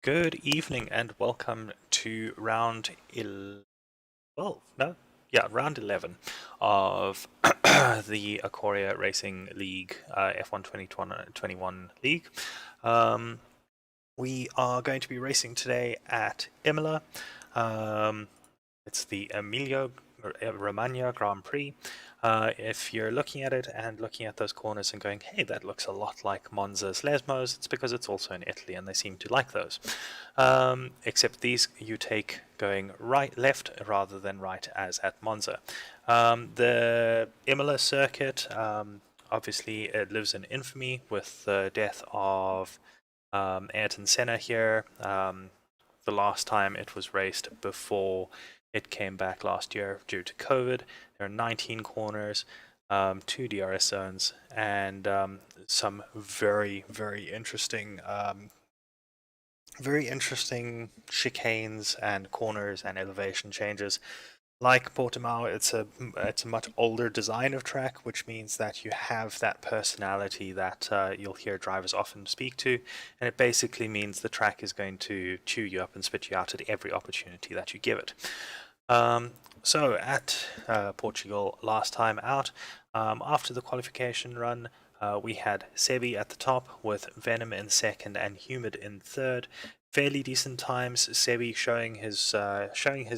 Good evening and welcome to round round 11 of the Acoria Racing League F1 2021 League. We are going to be racing today at Imola. It's the Emilia-Romagna Grand Prix. If you're looking at it and looking at those corners and going, hey, that looks a lot like Monza's Lesmos, it's because it's also in Italy and they seem to like those. Except these you take going left rather than right as at Monza. The Imola circuit, obviously it lives in infamy with the death of Ayrton Senna here. The last time it was raced before it came back last year due to COVID. There are 19 corners, 2 DRS zones, and some very, very interesting chicanes and corners and elevation changes. Like Portimao, it's a much older design of track, which means that you have that personality that you'll hear drivers often speak to, and it basically means the track is going to chew you up and spit you out at every opportunity that you give it. So at Portugal last time out, after the qualification run, we had Sebi at the top with Venom in second and Humid in third. Fairly decent times. Sebi showing his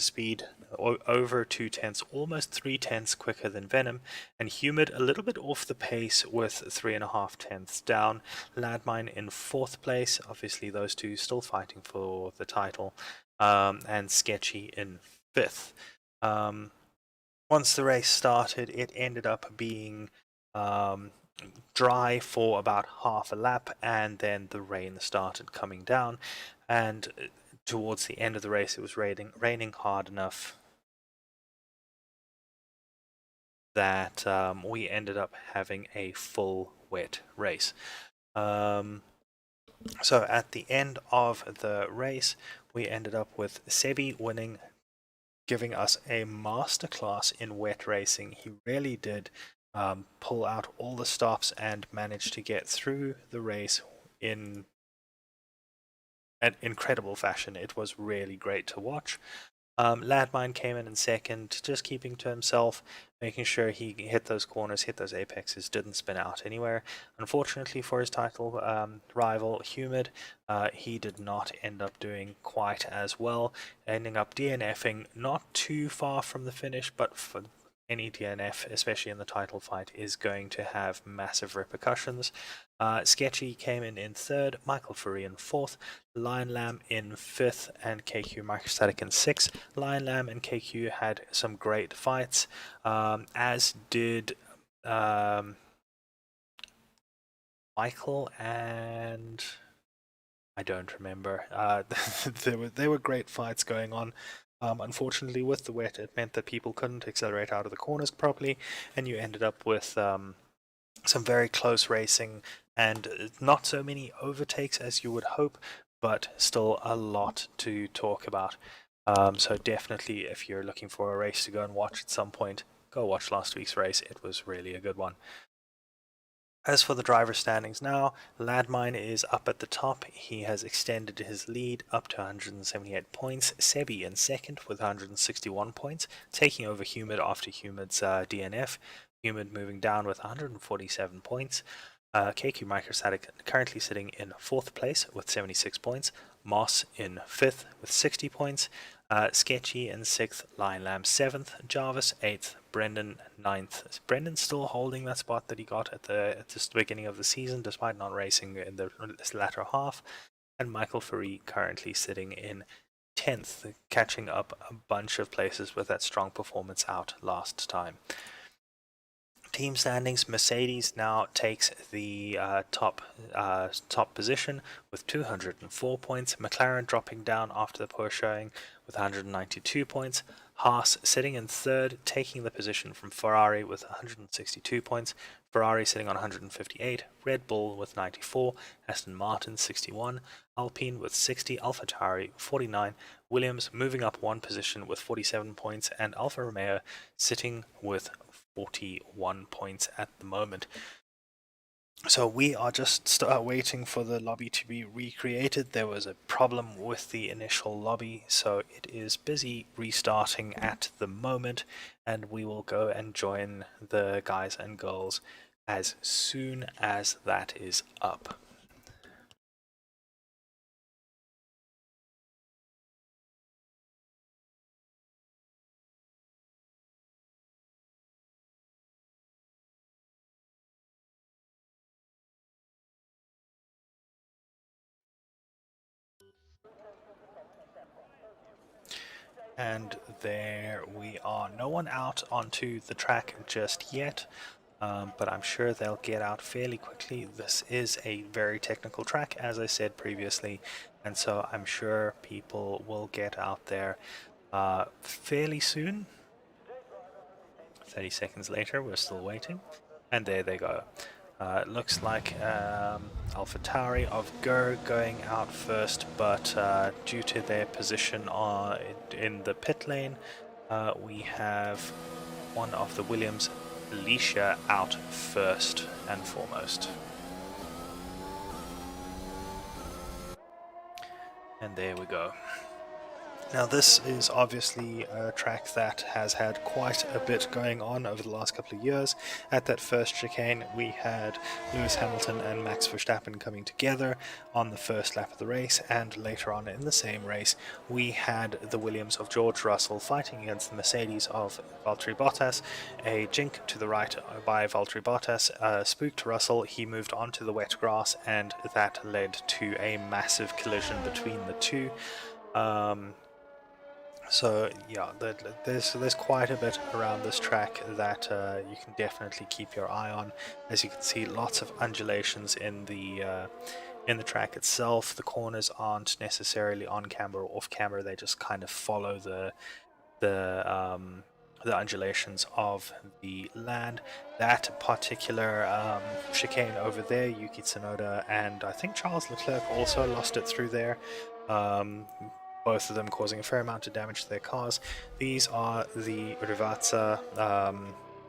speed over 2/10, almost 3/10 quicker than Venom, and Humid a little bit off the pace with 3.5 down. Landmine in fourth place. Obviously, those two still fighting for the title, and Sketchy in fifth. Once the race started, it ended up being dry for about half a lap, and then the rain started coming down, and towards the end of the race it was raining hard enough that we ended up having a full wet race. So at the end of the race we ended up with Sebi winning, giving us a masterclass in wet racing. He really did pull out all the stops and manage to get through the race in an incredible fashion. It was really great to watch. Landmine came in second, just keeping to himself, making sure he hit those corners, hit those apexes, didn't spin out anywhere. Unfortunately for his title rival, Humid, he did not end up doing quite as well, ending up DNFing not too far from the finish, but for any DNF, especially in the title fight, is going to have massive repercussions. Sketchy came in third, Michael Furry in fourth, Lion Lamb in fifth, and KQ Microstatic in sixth. Lion Lamb and KQ had some great fights, as did Michael and I don't remember. There were great fights going on. Unfortunately, with the wet, it meant that people couldn't accelerate out of the corners properly, and you ended up with some very close racing and not so many overtakes as you would hope, but still a lot to talk about. So definitely, if you're looking for a race to go and watch at some point, go watch last week's race. It was really a good one. As for the driver standings now, Landmine is up at the top. He has extended his lead up to 178 points. Sebi in second with 161 points, taking over Humid after Humid's DNF. Humid moving down with 147 points. KQ Microstatic currently sitting in fourth place with 76 points. Moss in fifth with 60 points. Sketchy in sixth, Lion Lamb seventh, Jarvis eighth, Brendan ninth. Brendan's still holding that spot that he got at the beginning of the season, despite not racing in the latter half. And Michael Furry currently sitting in 10th, catching up a bunch of places with that strong performance out last time. Team standings, Mercedes now takes the top position with 204 points. McLaren dropping down after the poor showing with 192 points. Haas sitting in third, taking the position from Ferrari with 162 points. Ferrari sitting on 158. Red Bull with 94. Aston Martin 61. Alpine with 60. AlphaTauri 49. Williams moving up one position with 47 points, and Alfa Romeo sitting with 41 points at the moment. So we are just waiting for the lobby to be recreated. There was a problem with the initial lobby, so it is busy restarting at the moment, and we will go and join the guys and girls as soon as that is up. And there we are. No one out onto the track just yet, but I'm sure they'll get out fairly quickly. This is a very technical track, as I said previously, and so I'm sure people will get out there fairly soon. 30 seconds later, we're still waiting, and there they go. It looks like AlphaTauri of Gur going out first, but due to their position in the pit lane, we have one of the Williams, Alicia, out first and foremost. And there we go. Now this is obviously a track that has had quite a bit going on over the last couple of years. At that first chicane we had Lewis Hamilton and Max Verstappen coming together on the first lap of the race, and later on in the same race we had the Williams of George Russell fighting against the Mercedes of Valtteri Bottas. A jink to the right by Valtteri Bottas spooked Russell. He moved onto the wet grass, and that led to a massive collision between the two. So yeah, there's quite a bit around this track that you can definitely keep your eye on. As you can see, lots of undulations in the track itself. The corners aren't necessarily on camera or off camera; they just kind of follow the undulations of the land. That particular chicane over there, Yuki Tsunoda and I think Charles Leclerc also lost it through there. Um, both of them causing a fair amount of damage to their cars. These are the Rivazza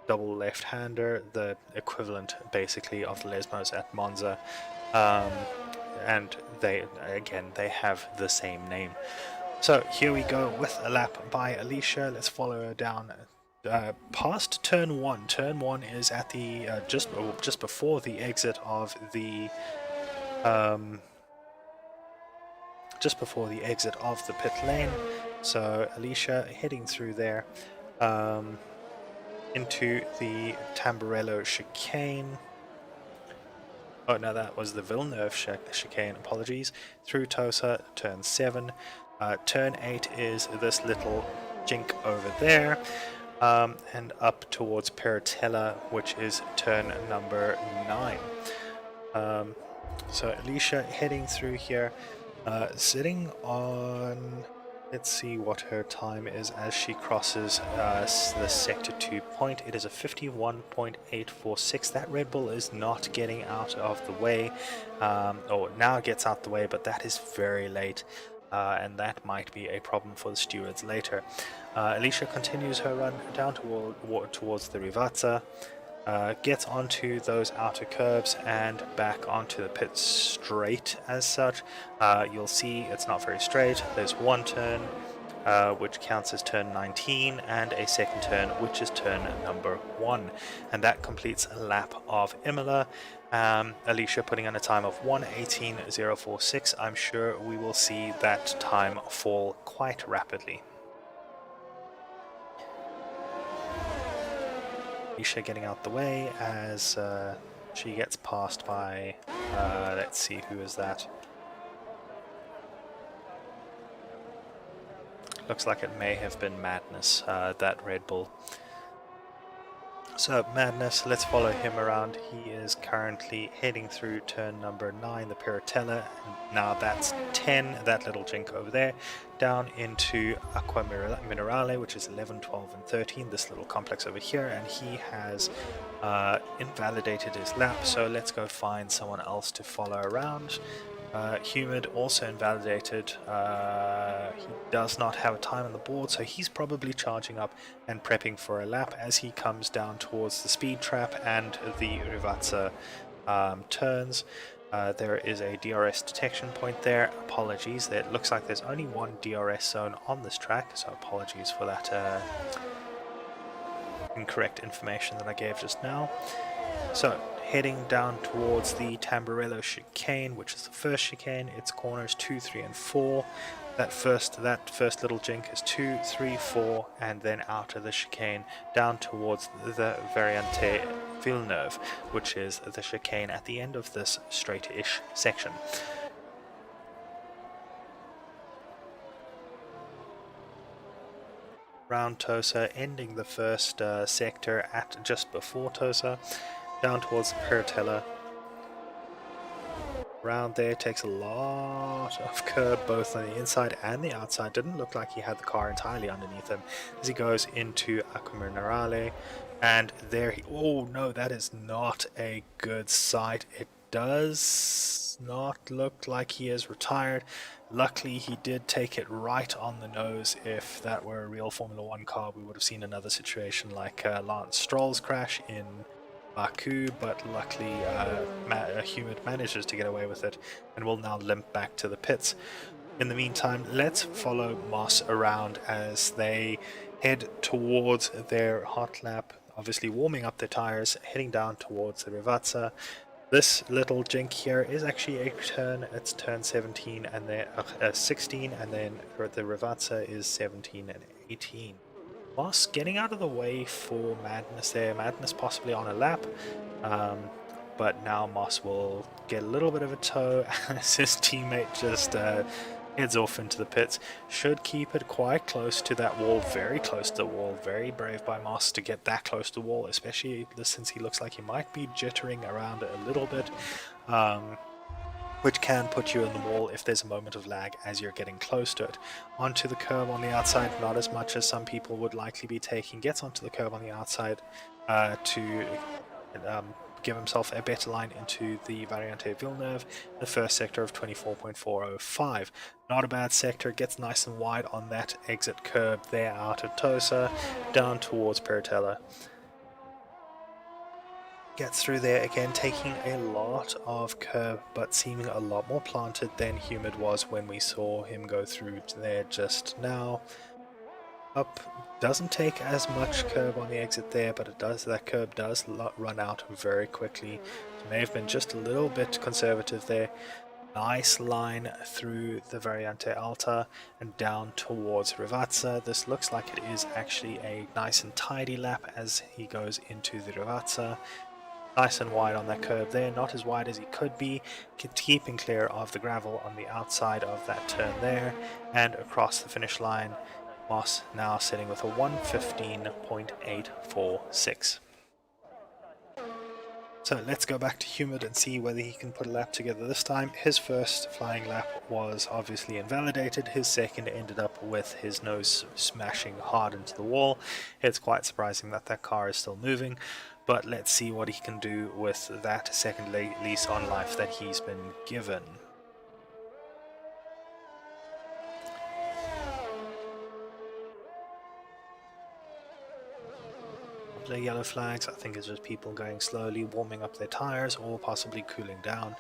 double left-hander, the equivalent basically of the Lesmos at Monza, and they have the same name. So here we go with a lap by Alicia. Let's follow her down past turn one. Turn one is at the just before the exit of the pit lane. So Alicia heading through there into the Tamburello chicane. Oh no, that was the Villeneuve chicane, apologies. Through Tosa, turn 7. Turn 8 is this little jink over there. And up towards Peratella, which is turn number 9. So Alicia heading through here, sitting on... Let's see what her time is as she crosses the Sector 2 point. It is a 51.846. That Red Bull is not getting out of the way, or now gets out the way, but that is very late, and that might be a problem for the stewards later. Alicia continues her run down towards the Rivazza, gets onto those outer curves and back onto the pit straight as such. You'll see it's not very straight. There's one turn which counts as turn 19 and a second turn which is turn number 1, and that completes a lap of Imola. Alicia putting on a time of 1:18.046. I'm sure we will see that time fall quite rapidly. Alicia getting out the way as she gets passed by, let's see, who is that? Looks like it may have been Madness, that Red Bull. So Madness, let's follow him around. He is currently heading through turn number 9, the Piratella. Now that's 10, that little jink over there, down into Aqua Minerale, which is 11, 12, and 13, this little complex over here, and he has invalidated his lap, so let's go find someone else to follow around. Humid also invalidated. He does not have a time on the board, so he's probably charging up and prepping for a lap as he comes down towards the speed trap and the Rivazza turns. There is a DRS detection point there. Apologies, it looks like there's only one DRS zone on this track, so apologies for that incorrect information that I gave just now. So, heading down towards the Tamburello chicane, which is the first chicane. Its corners 2, 3, and 4. That first little jink is 2, 3, 4, and then out of the chicane down towards the Variante Villeneuve, which is the chicane at the end of this straight-ish section. Round Tosa, ending the first sector at just before Tosa, down towards Pertella. Around there takes a lot of curb both on the inside and the outside. Didn't look like he had the car entirely underneath him as he goes into Acquaminerale, and there he, oh no, that is not a good sight. It does not look like he is retired. Luckily he did take it right on the nose. If that were a real Formula 1 car, we would have seen another situation like Lance Stroll's crash in Baku, but luckily Humid manages to get away with it and will now limp back to the pits. In the meantime, let's follow Moss around as they head towards their hot lap, obviously warming up their tires, heading down towards the Rivazza. This little jink here is actually a turn. It's turn 17 and then 16, and then the Rivazza is 17 and 18. Moss getting out of the way for Madness there. Madness possibly on a lap, but now Moss will get a little bit of a tow as his teammate just heads off into the pits. Should keep it quite close to that wall, very close to the wall. Very brave by Moss to get that close to the wall, especially since he looks like he might be jittering around it a little bit. Which can put you in the wall if there's a moment of lag as you're getting close to it. Onto the curb on the outside, not as much as some people would likely be taking. Gets onto the curb on the outside to give himself a better line into the Variante Villeneuve, the first sector of 24.405. Not a bad sector, gets nice and wide on that exit curb there out of Tosa, down towards Pertella. Gets through there again, taking a lot of curb, but seeming a lot more planted than Humid was when we saw him go through there just now. Up, doesn't take as much curb on the exit there, but that curb does run out very quickly. So may have been just a little bit conservative there. Nice line through the Variante Alta and down towards Rivazza. This looks like it is actually a nice and tidy lap as he goes into the Rivazza. Nice and wide on that curb there, not as wide as he could be, keeping clear of the gravel on the outside of that turn there, and across the finish line. Moss now sitting with a 1:15.846. So let's go back to Humid and see whether he can put a lap together this time. His first flying lap was obviously invalidated. His second ended up with his nose smashing hard into the wall. It's quite surprising that that car is still moving, but let's see what he can do with that second lease on life that he's been given. The yellow flags, I think it's just people going slowly, warming up their tires or possibly cooling down.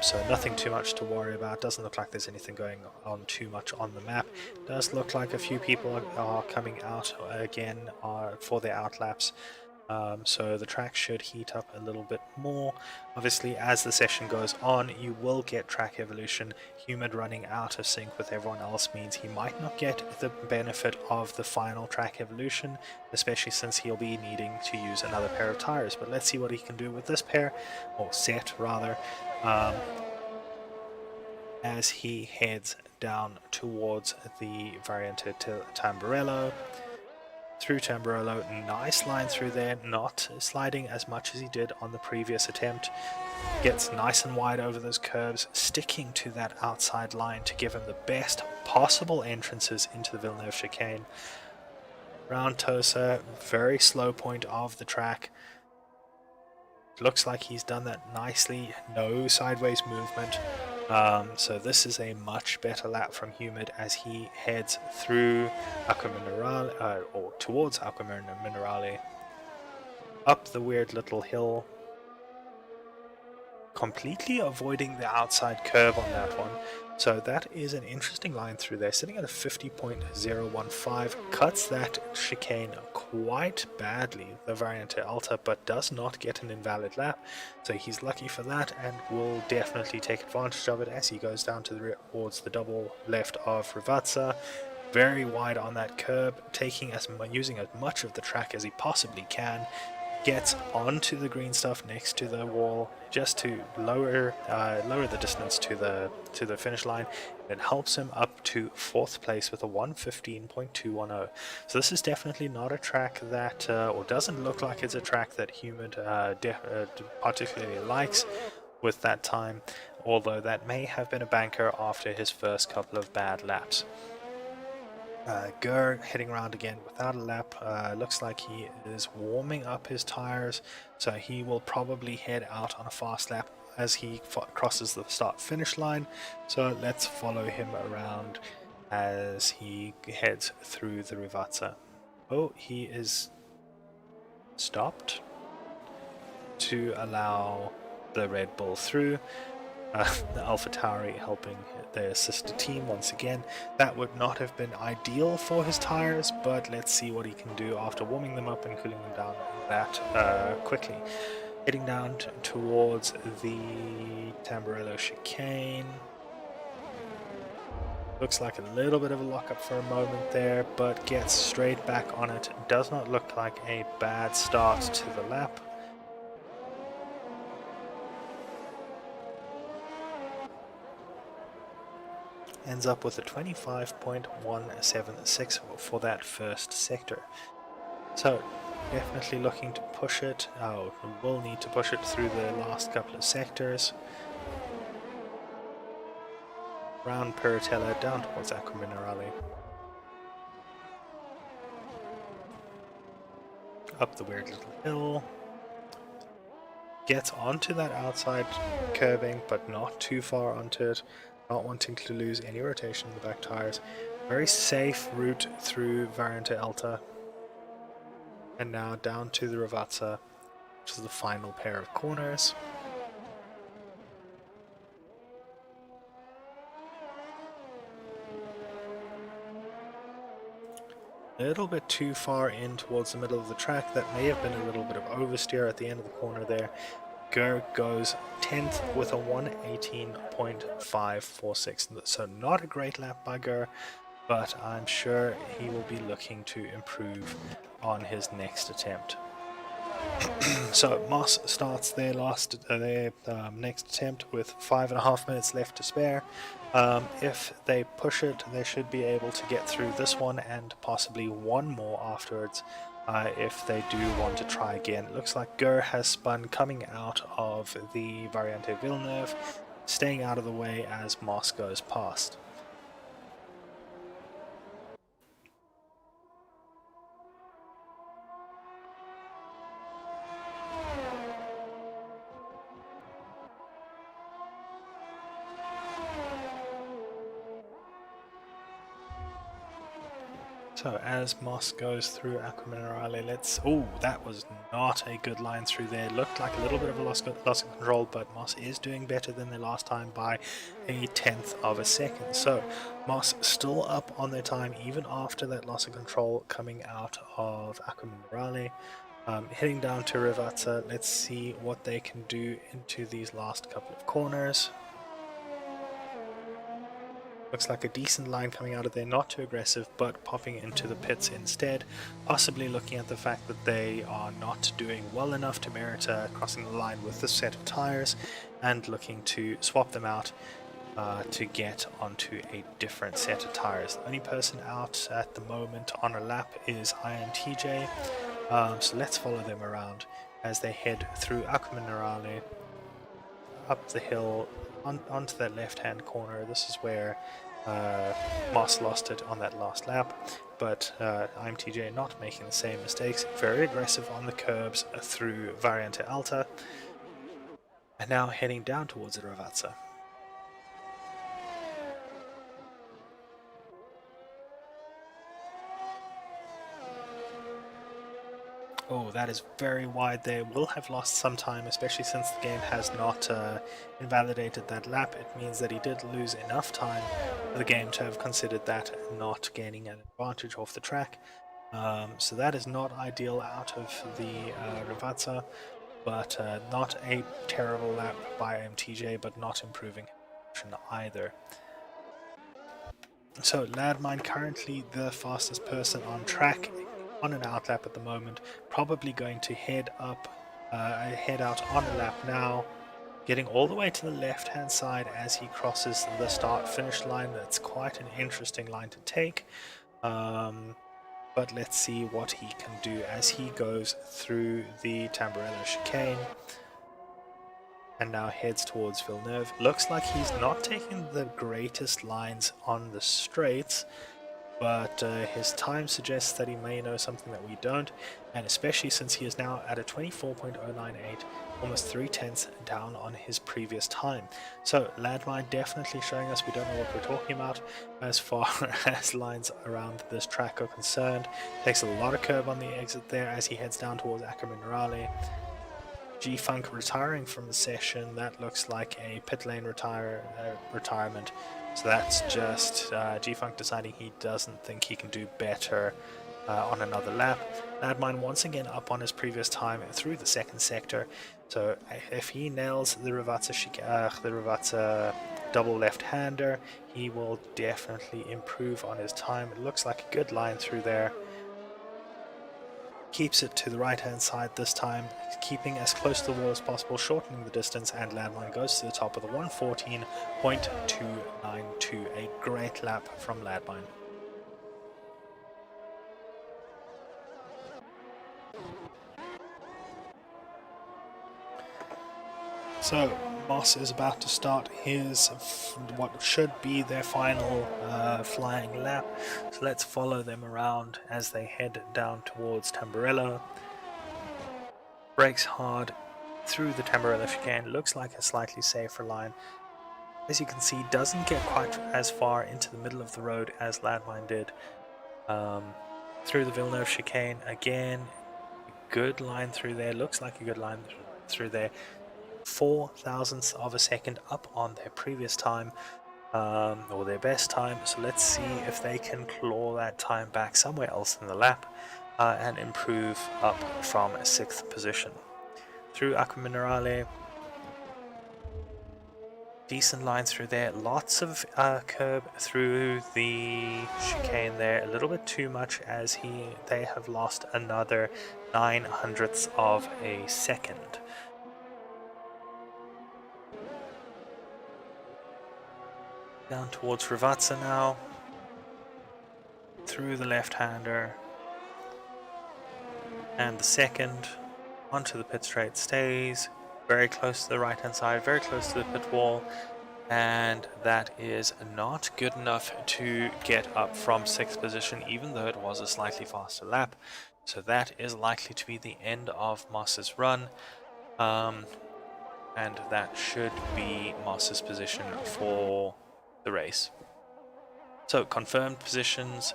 So nothing too much to worry about. Doesn't look like there's anything going on too much on the map. Does look like a few people are coming out again for their outlaps. So the track should heat up a little bit more. Obviously, as the session goes on, you will get track evolution. Humid running out of sync with everyone else means he might not get the benefit of the final track evolution, especially since he'll be needing to use another pair of tires. But let's see what he can do with this pair, or set rather, as he heads down towards the Variante Tamburello. Through Tamburello, nice line through there, not sliding as much as he did on the previous attempt. Gets nice and wide over those curves, sticking to that outside line to give him the best possible entrances into the Villeneuve chicane. Round Tosa, very slow point of the track. Looks like he's done that nicely, no sideways movement. So this is a much better lap from Humid as he heads through Acquaminerale, or towards Acquaminerale, up the weird little hill, completely avoiding the outside curve on that one. So that is an interesting line through there, sitting at a 50.015, cuts that chicane quite badly, the Variante Alta, but does not get an invalid lap. So he's lucky for that and will definitely take advantage of it as he goes down towards the double left of Rivazza. Very wide on that curb, using as much of the track as he possibly can. Gets onto the green stuff next to the wall just to lower the distance to the finish line. It helps him up to 4th place with a 1:15.210. So this is definitely not a track that, or doesn't look like it's a track that Humid particularly likes with that time, although that may have been a banker after his first couple of bad laps. Gur heading around again without a lap. Looks like he is warming up his tires, so he will probably head out on a fast lap as he crosses the start finish line. So let's follow him around as he heads through the Rivazza. Oh, he is stopped to allow the Red Bull through. The AlphaTauri helping their sister team once again. That would not have been ideal for his tires, but let's see what he can do after warming them up and cooling them down that quickly. Heading down towards the Tamburello chicane. Looks like a little bit of a lockup for a moment there, but gets straight back on it. Does not look like a bad start to the lap. Ends up with a 25.176 for that first sector. So definitely looking to push it. Oh, we'll need to push it through the last couple of sectors. Round Peritella down towards Acqua Minerale. Up the weird little hill. Gets onto that outside curbing, but not too far onto it. Not wanting to lose any rotation in the back tires. Very safe route through Variante Alta. And now down to the Rivazza, which is the final pair of corners. A little bit too far in towards the middle of the track. That may have been a little bit of oversteer at the end of the corner there. Gur goes 10th with a 1:18.546. So not a great lap by Gur, but I'm sure he will be looking to improve on his next attempt. So Moss starts their next attempt with 5.5 minutes left to spare. If they push it, they should be able to get through this one and possibly one more afterwards. If they do want to try again. It looks like Gur has spun coming out of the Variante Villeneuve, staying out of the way as Moss goes past. So as Moss goes through Acqua Minerale, that was not a good line through there. Looked like a little bit of a loss of control, but Moss is doing better than the last time by a 1/10 of a second. So Moss still up on their time even after that loss of control coming out of Acqua Minerale. Heading down to Rivazza, let's see what they can do into these last couple of corners. Looks like a decent line coming out of there, not too aggressive, but popping into the pits instead, possibly looking at the fact that they are not doing well enough to merit crossing the line with this set of tires, and looking to swap them out to get onto a different set of tires. The only person out at the moment on a lap is INTJ, so let's follow them around as they head through Acqua Minerale, up the hill, onto that left-hand corner. This is where Moss lost it on that last lap, but IMTJ not making the same mistakes. Very aggressive on the curbs through Variante Alta, and now heading down towards the Rivazza. Oh, that is very wide there. Will have lost some time, especially since the game has not invalidated that lap. It means that he did lose enough time for the game to have considered that not gaining an advantage off the track. So that is not ideal out of the Ravazza, but not a terrible lap by MTJ, but not improving either. So Ladmine currently the fastest person on track on an outlap at the moment, probably going to head out on a lap now, getting all the way to the left hand side as he crosses the start finish line. That's quite an interesting line to take, but let's see what he can do as he goes through the Tamburello chicane and now heads towards Villeneuve. Looks like he's not taking the greatest lines on the straights, but his time suggests that he may know something that we don't, and especially since he is now at a 24.098, almost 3/10 down on his previous time. So Landmine definitely showing us we don't know what we're talking about as far as lines around this track are concerned. Takes a lot of curve on the exit there as he heads down towards Acca Minerale. G-Funk retiring from the session, that looks like a pit lane retirement. So that's just G-Funk deciding he doesn't think he can do better on another lap. Ladmine once again up on his previous time through the second sector. So if he nails the Ravazza double left-hander, he will definitely improve on his time. It looks like a good line through there. Keeps it to the right hand side this time, keeping as close to the wall as possible, shortening the distance, and Landmine goes to the top of the 114.292. A great lap from Landmine. So Moss is about to start his what should be their final flying lap. So let's follow them around as they head down towards Tamburello. Brakes hard through the Tamburello chicane. Looks like a slightly safer line. As you can see, doesn't get quite as far into the middle of the road as Landmine did. Through the Villeneuve chicane again, good line through there. Looks like a good line through there. 4 thousandths of a second up on their previous time, or their best time. So let's see if they can claw that time back somewhere else in the lap and improve up from 6th position. Through Acqua Minerale, decent line through there, lots of curb through the chicane there, a little bit too much as they have lost another 9 hundredths of a second. Down towards Ravazza now, through the left-hander, and the second, onto the pit straight, stays very close to the right-hand side, very close to the pit wall, and that is not good enough to get up from 6th position, even though it was a slightly faster lap. So that is likely to be the end of Moss's run, and that should be Moss's position for the race. So confirmed positions,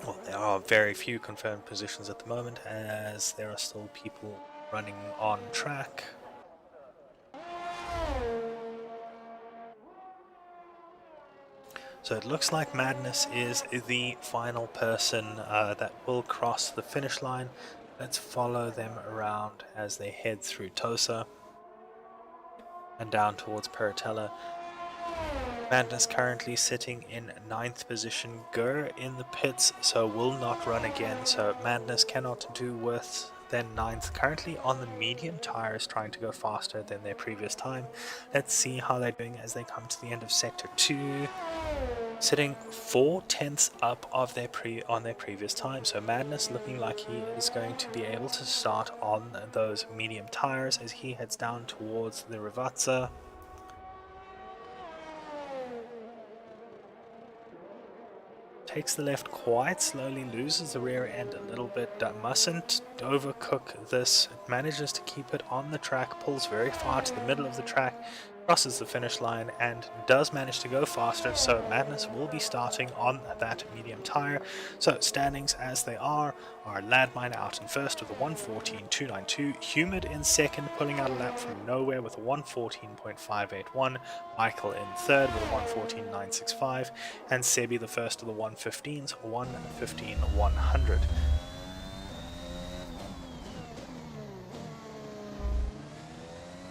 well, there are very few confirmed positions at the moment as there are still people running on track. So it looks like Madness is the final person that will cross the finish line. Let's follow them around as they head through Tosa and down towards Paratella. Madness currently sitting in 9th position. Gur in the pits, so will not run again. So Madness cannot do worse than 9th. Currently on the medium tires, trying to go faster than their previous time. Let's see how they're doing as they come to the end of Sector 2. Sitting 4/10 up of on their previous time. So Madness looking like he is going to be able to start on those medium tires as he heads down towards the Ravazza. Takes the left quite slowly, loses the rear end a little bit, mustn't overcook this, manages to keep it on the track, pulls very far to the middle of the track, crosses the finish line and does manage to go faster, so Madness will be starting on that medium tire. So standings as they are Ladmine out in first with a 1:14.292, Humid in second pulling out a lap from nowhere with a 1:14.581, Michael in third with a 1:14.965, and Sebi the first of the 1:15s, 1:15.100.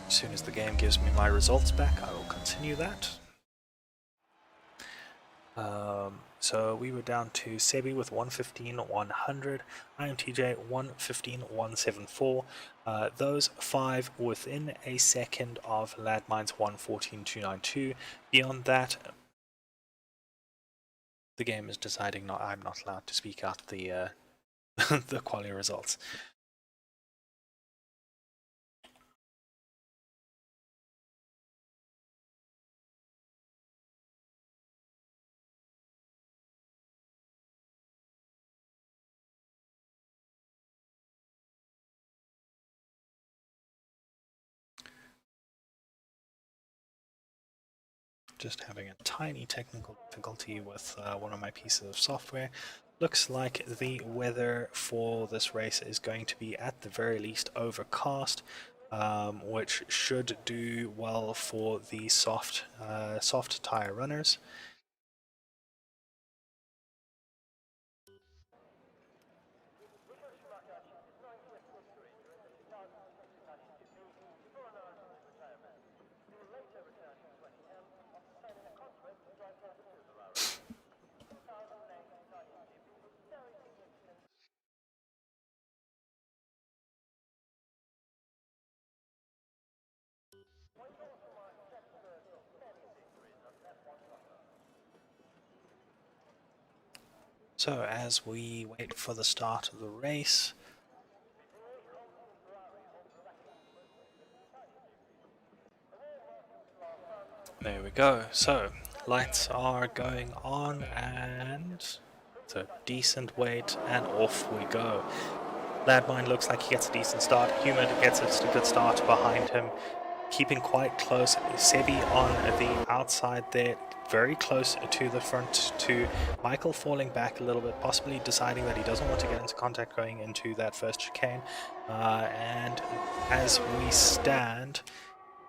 As soon as the game gives me my results back, I will continue that. So we were down to Sebi with 1:15.100, IMTJ 1:15.174. Those five within a second of Ladmine's 1:14.292. Beyond that, the game is deciding I'm not allowed to speak out the the quali results. Just having a tiny technical difficulty with one of my pieces of software. Looks like the weather for this race is going to be at the very least overcast, which should do well for the soft tire runners. So as we wait for the start of the race, there we go. So lights are going on and it's a decent wait and off we go. Ladmine looks like he gets a decent start. Humid gets a good start behind him, keeping quite close. Sebi on the outside there, very close to the front, to Michael falling back a little bit, possibly deciding that he doesn't want to get into contact going into that first chicane. And as we stand,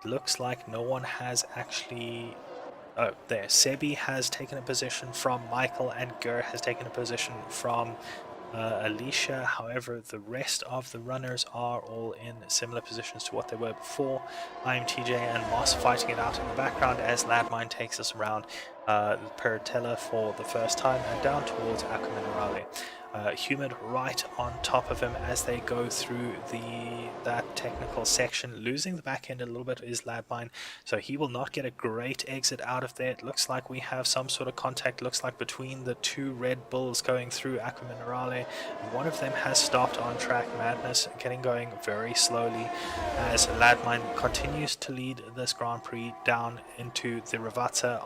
looks like no one has actually... Oh, there. Sebi has taken a position from Michael and Gur has taken a position from Alicia. However, the rest of the runners are all in similar positions to what they were before. IMTJ and Moss fighting it out in the background as Ladmine takes us around Peritella for the first time and down towards Aquaminerale. Humid right on top of him as they go through that technical section. Losing the back end a little bit is Ladmine, so he will not get a great exit out of there. It looks like we have some sort of contact, looks like between the two Red Bulls going through Aquaminerale. One of them has stopped on track. Madness getting going very slowly as Ladmine continues to lead this Grand Prix down into the Ravazza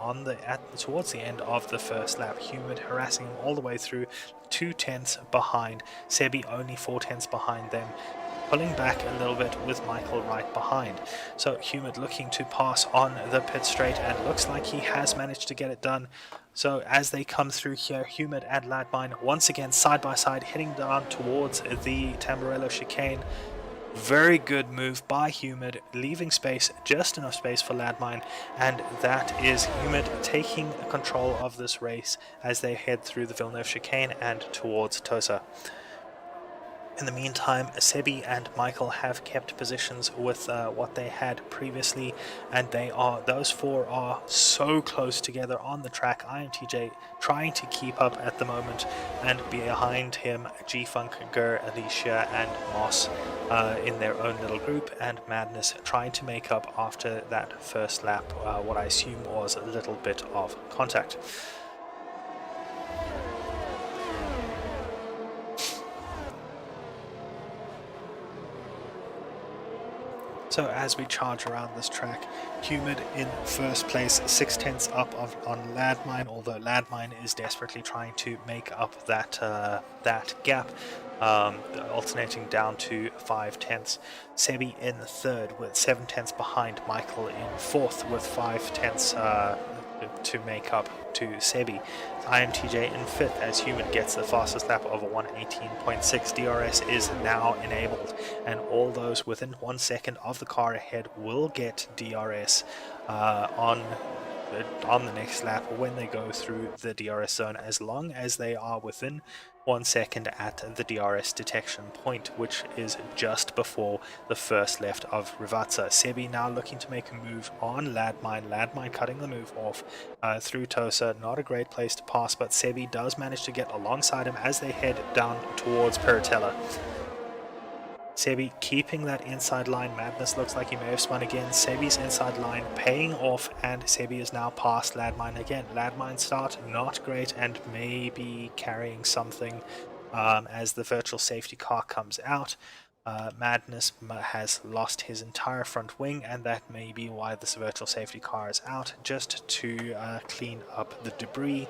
towards the end of the first lap. Humid harassing him all the way through, 2/10 behind. Sebi only 4/10 behind them, pulling back a little bit with Michael right behind. So Humid looking to pass on the pit straight and looks like he has managed to get it done. So as they come through here, Humid and Ladmine once again side by side heading down towards the Tamburello chicane. Very good move by Humid, leaving space, just enough space for Ladmine, and that is Humid taking control of this race as they head through the Villeneuve chicane and towards Tosa. In the meantime, Sebi and Michael have kept positions with what they had previously, and those four are so close together on the track. IMTJ trying to keep up at the moment, and behind him G-Funk, Gur, Alicia and Moss in their own little group, and Madness trying to make up after that first lap, what I assume was a little bit of contact. So as we charge around this track, Humid in first place, 6/10 up on Ladmine, although Ladmine is desperately trying to make up that gap. alternating down to 5 tenths. Sebi in third with 7 tenths behind. Michael in fourth with 5 tenths to make up to Sebi. IMTJ in fifth as Human gets the fastest lap of a 1:18.6. DRS is now enabled, and all those within 1 second of the car ahead will get DRS on the next lap when they go through the DRS zone, as long as they are within 1 second at the DRS detection point, which is just before the first left of Rivatsa. Sebi now looking to make a move on Landmine. Landmine cutting the move off through Tosa. Not a great place to pass, but Sebi does manage to get alongside him as they head down towards Peritella. Sebi keeping that inside line. Madness looks like he may have spun again. Sebi's inside line paying off, and Sebi is now past Landmine again. Landmine start not great and maybe carrying something as the virtual safety car comes out. Madness has lost his entire front wing, and that may be why this virtual safety car is out, just to clean up the debris.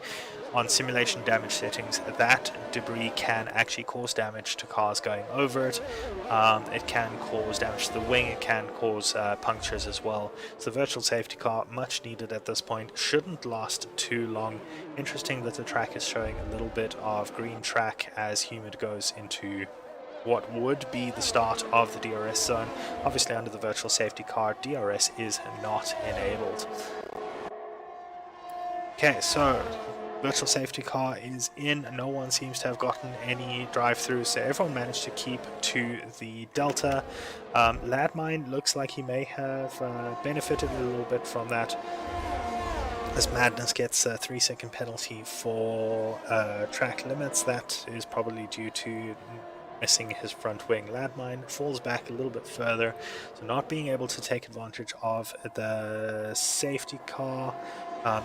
On simulation damage settings, that debris can actually cause damage to cars going over it. It can cause damage to the wing, it can cause punctures as well. So the virtual safety car, much needed at this point, shouldn't last too long. Interesting that the track is showing a little bit of green track as Humid goes into what would be the start of the DRS zone. Obviously under the virtual safety car, DRS is not enabled. Okay, so virtual safety car is in. No one seems to have gotten any drive-through, so everyone managed to keep to the Delta. Landmine looks like he may have benefited a little bit from that, as Madness gets a 3-second penalty for track limits. That is probably due to missing his front wing. Landmine falls back a little bit further, so not being able to take advantage of the safety car.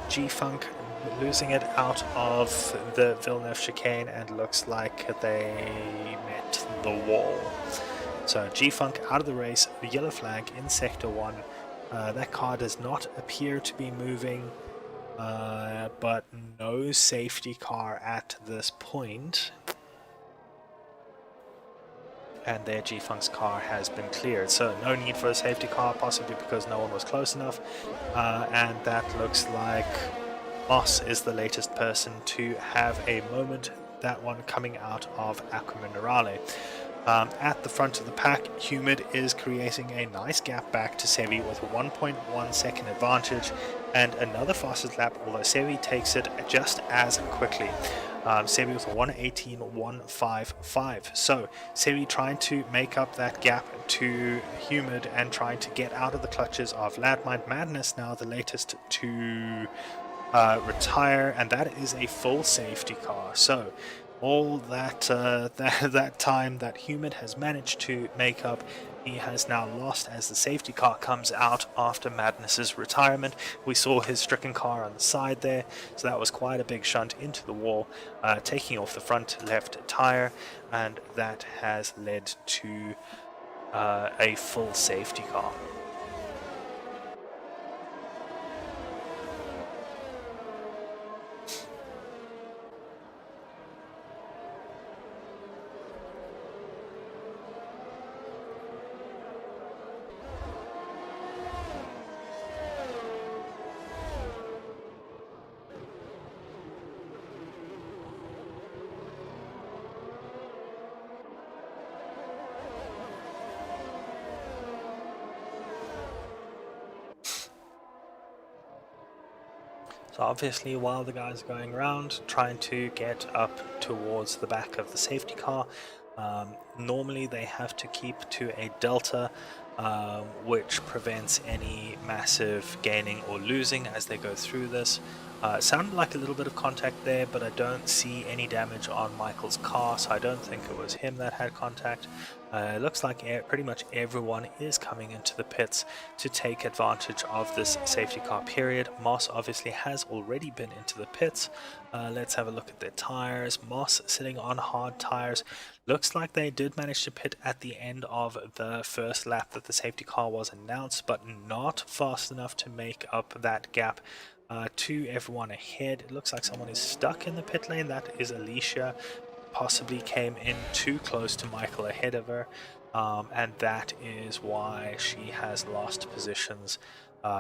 G-Funk losing it out of the Villeneuve chicane, and looks like they met the wall. So G-Funk out of the race, the yellow flag in Sector 1. That car does not appear to be moving, but no safety car at this point. And their G-Funk's car has been cleared, so no need for a safety car, possibly because no one was close enough. And that looks like Moss is the latest person to have a moment, that one coming out of Aqua Minerale. At the front of the pack, Humid is creating a nice gap back to Sevi with a 1.1 second advantage and another fastest lap, although Sevi takes it just as quickly. Sebi with a 1:18.155. So Sebi trying to make up that gap to Humid and trying to get out of the clutches of Landmine. Madness now the latest to retire, and that is a full safety car. So all that that time that Humid has managed to make up, he has now lost as the safety car comes out after Madness's retirement. We saw his stricken car on the side there, so that was quite a big shunt into the wall, taking off the front left tire, and that has led to a full safety car. So obviously while the guys are going around trying to get up towards the back of the safety car, normally they have to keep to a delta, which prevents any massive gaining or losing as they go through this. It sounded like a little bit of contact there, but I don't see any damage on Michael's car, so I don't think it was him that had contact. It looks like pretty much everyone is coming into the pits to take advantage of this safety car period. Moss obviously has already been into the pits. Let's have a look at their tires. Moss sitting on hard tires. Looks like they did manage to pit at the end of the first lap that the safety car was announced, but not fast enough to make up that gap to everyone ahead. It looks like someone is stuck in the pit lane. That is Alicia possibly came in too close to Michael ahead of her, and that is why she has lost positions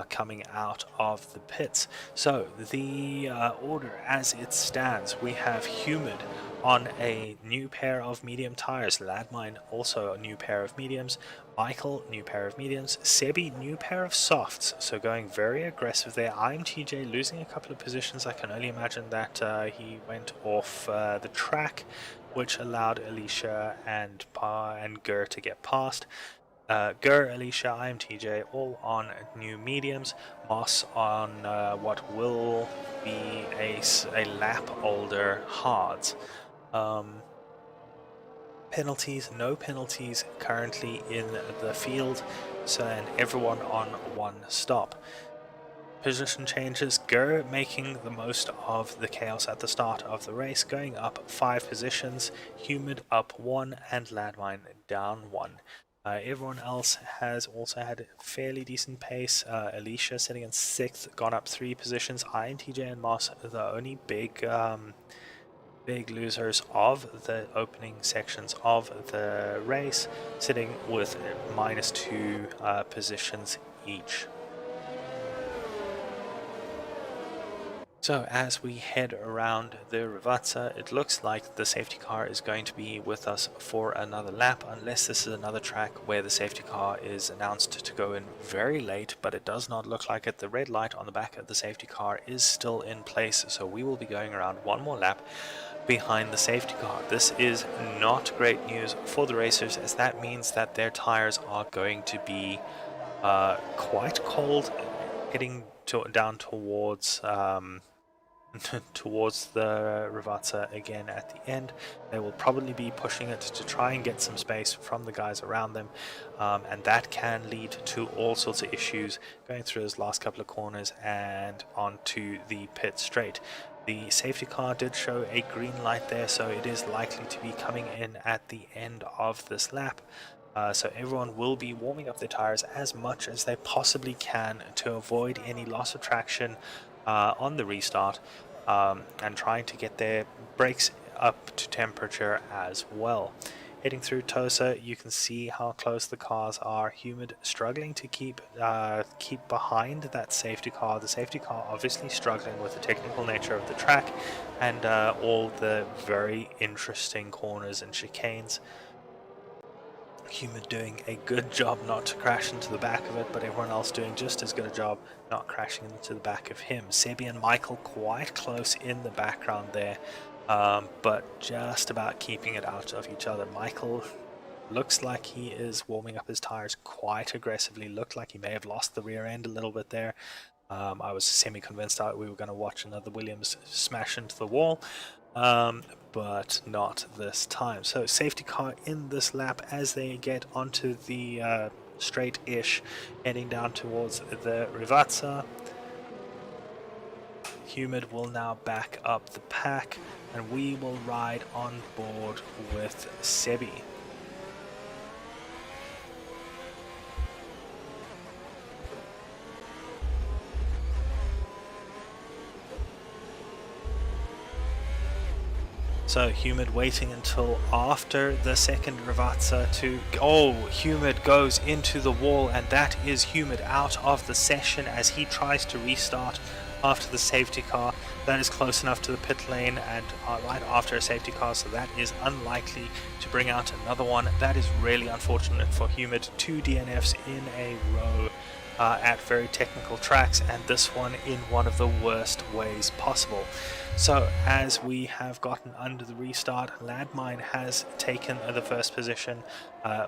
coming out of the pits. So the order as it stands, we have Humid on a new pair of medium tires, Ladmine also a new pair of mediums, Michael new pair of mediums, Sebi new pair of softs, so going very aggressive there. IMTJ losing a couple of positions. I can only imagine that he went off the track, which allowed Alicia and Gur to get past. Gur, Alicia, IMTJ all on new mediums, Moss on what will be a lap older hards. Penalties, no penalties currently in the field, so and everyone on one stop. Position changes, Gur making the most of the chaos at the start of the race, going up 5 positions, Humid up 1 and Ladmine down 1. Everyone else has also had a fairly decent pace. Alicia sitting in 6th, gone up 3 positions. INTJ and Moss are the only big losers of the opening sections of the race, sitting with -2 positions each. So as we head around the Rivazza, it looks like the safety car is going to be with us for another lap, unless this is another track where the safety car is announced to go in very late, but it does not look like it. The red light on the back of the safety car is still in place, so we will be going around one more lap behind the safety car. This is not great news for the racers, as that means that their tires are going to be quite cold, heading down towards towards the Rivazza again at the end. They will probably be pushing it to try and get some space from the guys around them, and that can lead to all sorts of issues going through those last couple of corners and onto the pit straight. The safety car did show a green light there, so it is likely to be coming in at the end of this lap. So everyone will be warming up their tires as much as they possibly can to avoid any loss of traction on the restart, and trying to get their brakes up to temperature as well. Heading through Tosa, you can see how close the cars are. Humid struggling to keep behind that safety car. The safety car obviously struggling with the technical nature of the track and all the very interesting corners and chicanes. Humid doing a good job not to crash into the back of it, but everyone else doing just as good a job not crashing into the back of him. Sebi and Michael quite close in the background there, but just about keeping it out of each other. Michael looks like he is warming up his tires quite aggressively. Looked like he may have lost the rear end a little bit there. I was semi-convinced that we were going to watch another Williams smash into the wall, but not this time. So safety car in this lap as they get onto the straight-ish, heading down towards the Rivazza. Humid will now back up the pack, and we will ride on board with Sebi. So Humid waiting until after the second Rivazza to... Oh, Humid goes into the wall, and that is Humid out of the session as he tries to restart after the safety car. That is close enough to the pit lane and right after a safety car, so that is unlikely to bring out another one. That is really unfortunate for Humid. 2 DNFs in a row at very technical tracks, and this one in one of the worst ways possible. So as we have gotten under the restart, Ladmine has taken the first position,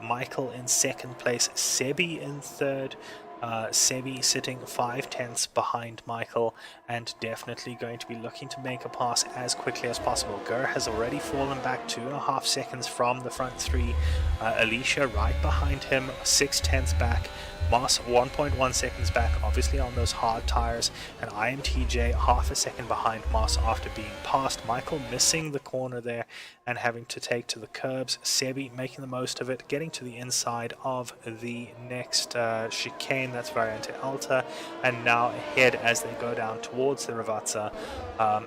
Michael in second place, Sebi in third, Sebi sitting 5/10 behind Michael, and definitely going to be looking to make a pass as quickly as possible. Gur has already fallen back 2.5 seconds from the front three. Alicia right behind him, 6/10 back. Moss 1.1 seconds back, obviously on those hard tires, and IMTJ half a second behind Moss after being passed. Michael missing the corner there and having to take to the curbs. Sebi making the most of it, getting to the inside of the next chicane, that's Variante Alta, and now ahead as they go down towards the Ravazza,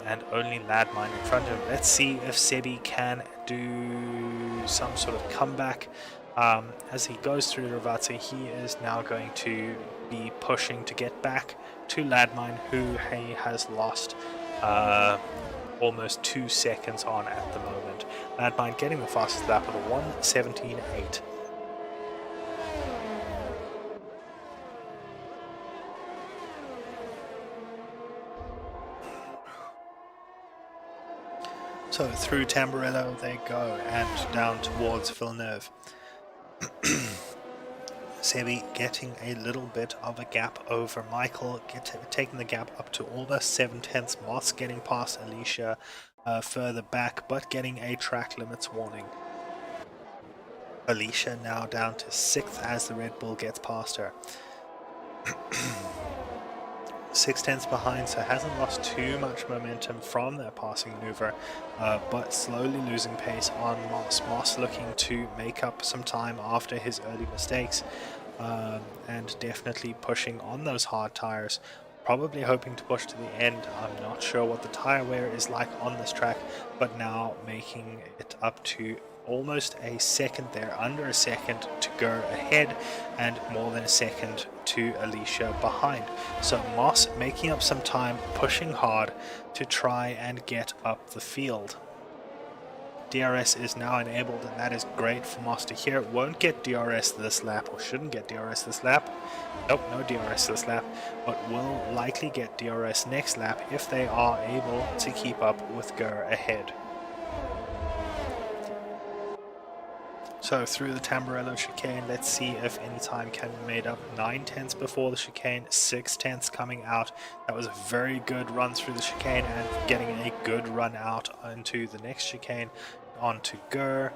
and only Landmine in front of him. Let's see if Sebi can do some sort of comeback. As he goes through the Ravazza, he is now going to be pushing to get back to Landmine, who he has lost almost 2 seconds on at the moment. Landmine getting the fastest lap with a 1:17.8. So through Tamburello they go and down towards Villeneuve. Sebi getting a little bit of a gap over Michael, taking the gap up to almost 7/10. Moss getting past Alicia further back, but getting a track limits warning. Alicia now down to 6th as the Red Bull gets past her. 6/10 behind, so hasn't lost too much momentum from that passing maneuver, but slowly losing pace on Moss. Moss looking to make up some time after his early mistakes, and definitely pushing on those hard tires, probably hoping to push to the end. I'm not sure what the tire wear is like on this track, but now making it up to almost a second there, under a second to go ahead, and more than a second to Alicia behind. So Moss making up some time, pushing hard to try and get up the field. DRS is now enabled, and that is great for Moss to hear. Won't get DRS this lap, or shouldn't get DRS this lap. Nope, no DRS this lap, but will likely get DRS next lap if they are able to keep up with Gur ahead. So through the Tamburello chicane, let's see if any time can be made up. 9/10 before the chicane, 6/10 coming out. That was a very good run through the chicane and getting a good run out into the next chicane onto Gur.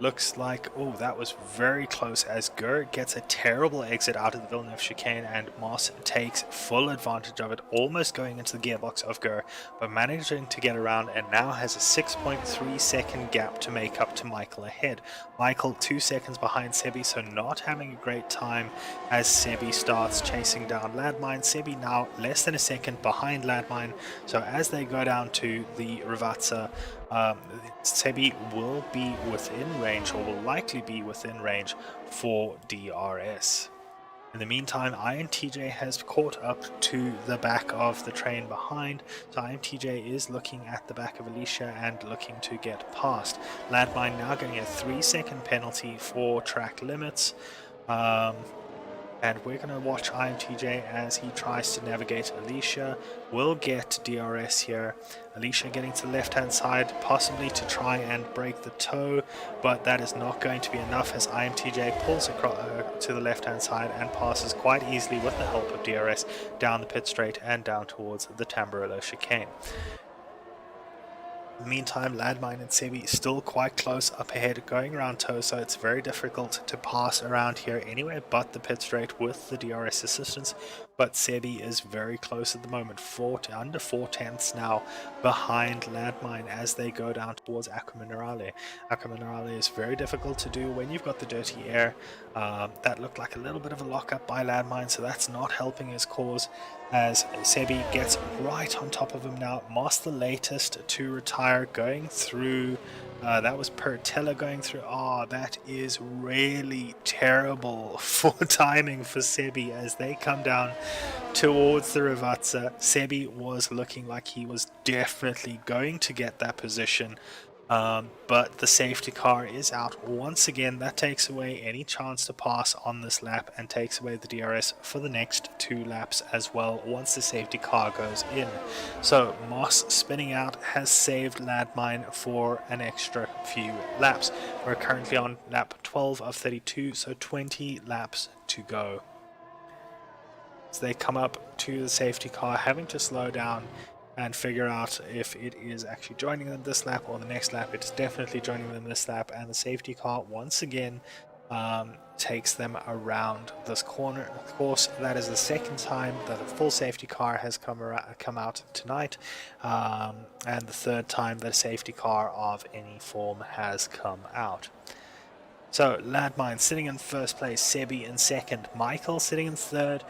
Looks like, oh, that was very close as Gur gets a terrible exit out of the Villeneuve chicane, and Moss takes full advantage of it, almost going into the gearbox of Gur, but managing to get around, and now has a 6.3 second gap to make up to Michael ahead. Michael 2 seconds behind Sebi, so not having a great time as Sebi starts chasing down Landmine. Sebi now less than a second behind Landmine, so as they go down to the Ravazza, Sebi will be within range, or will likely be within range for DRS. In the meantime, INTJ has caught up to the back of the train behind, so INTJ is looking at the back of Alicia and looking to get past. Landmine now getting a 3-second penalty for track limits. And we're going to watch IMTJ as he tries to navigate Alicia. Will get DRS here. Alicia getting to the left hand side, possibly to try and break the toe, but that is not going to be enough as IMTJ pulls across to the left hand side and passes quite easily with the help of DRS down the pit straight and down towards the Tamburello chicane. In the meantime, Landmine and Sebi still quite close up ahead, going around toe, so it's very difficult to pass around here anywhere but the pit straight with the DRS assistance. But Sebi is very close at the moment, under 4/10 now behind Landmine as they go down towards Acqua Minerale. Acqua Minerale is very difficult to do when you've got the dirty air. That looked like a little bit of a lockup by Landmine, so that's not helping his cause as Sebi gets right on top of him now. Moss the latest to retire, going through, that was Pertella going through. Oh, that is really terrible for timing for Sebi as they come down towards the Ravazza. Sebi was looking like he was definitely going to get that position. But the safety car is out once again. That takes away any chance to pass on this lap and takes away the DRS for the next 2 laps as well once the safety car goes in. So Moss spinning out has saved Landmine for an extra few laps. We're currently on lap 12 of 32, so 20 laps to go. So they come up to the safety car, having to slow down and figure out if it is actually joining them this lap or the next lap. It's definitely joining them this lap, and the safety car once again takes them around this corner. Of course, that is the second time that a full safety car has come out tonight, and the third time that a safety car of any form has come out. So, Landmine sitting in first place, Sebi in second, Michael sitting in third,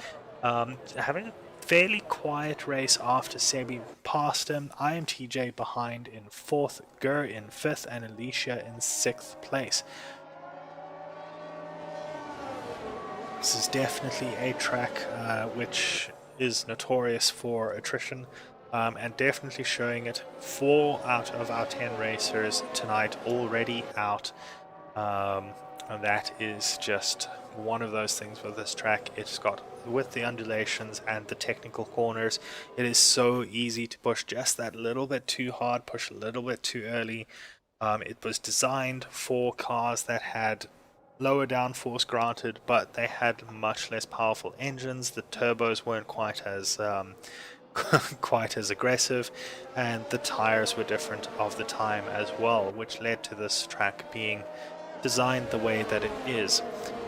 having a fairly quiet race after Sebi passed him, IMTJ behind in fourth, Gur in fifth, and Alicia in sixth place. This is definitely a track which is notorious for attrition, and definitely showing it. 4 out of our 10 racers tonight already out, and that is just one of those things with this track. It's got, with the undulations and the technical corners, it is so easy to push just that little bit too hard, push a little bit too early. It was designed for cars that had lower downforce, granted, but they had much less powerful engines. The turbos weren't quite as quite as aggressive, and the tires were different of the time as well, which led to this track being designed the way that it is.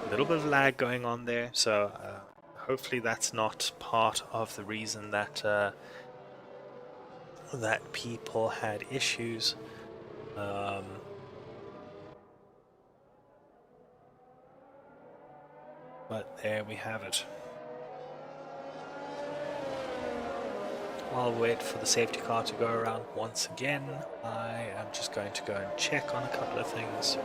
A little bit of lag going on there, so hopefully that's not part of the reason that that people had issues. But there we have it. While we wait for the safety car to go around once again, I am just going to go and check on a couple of things.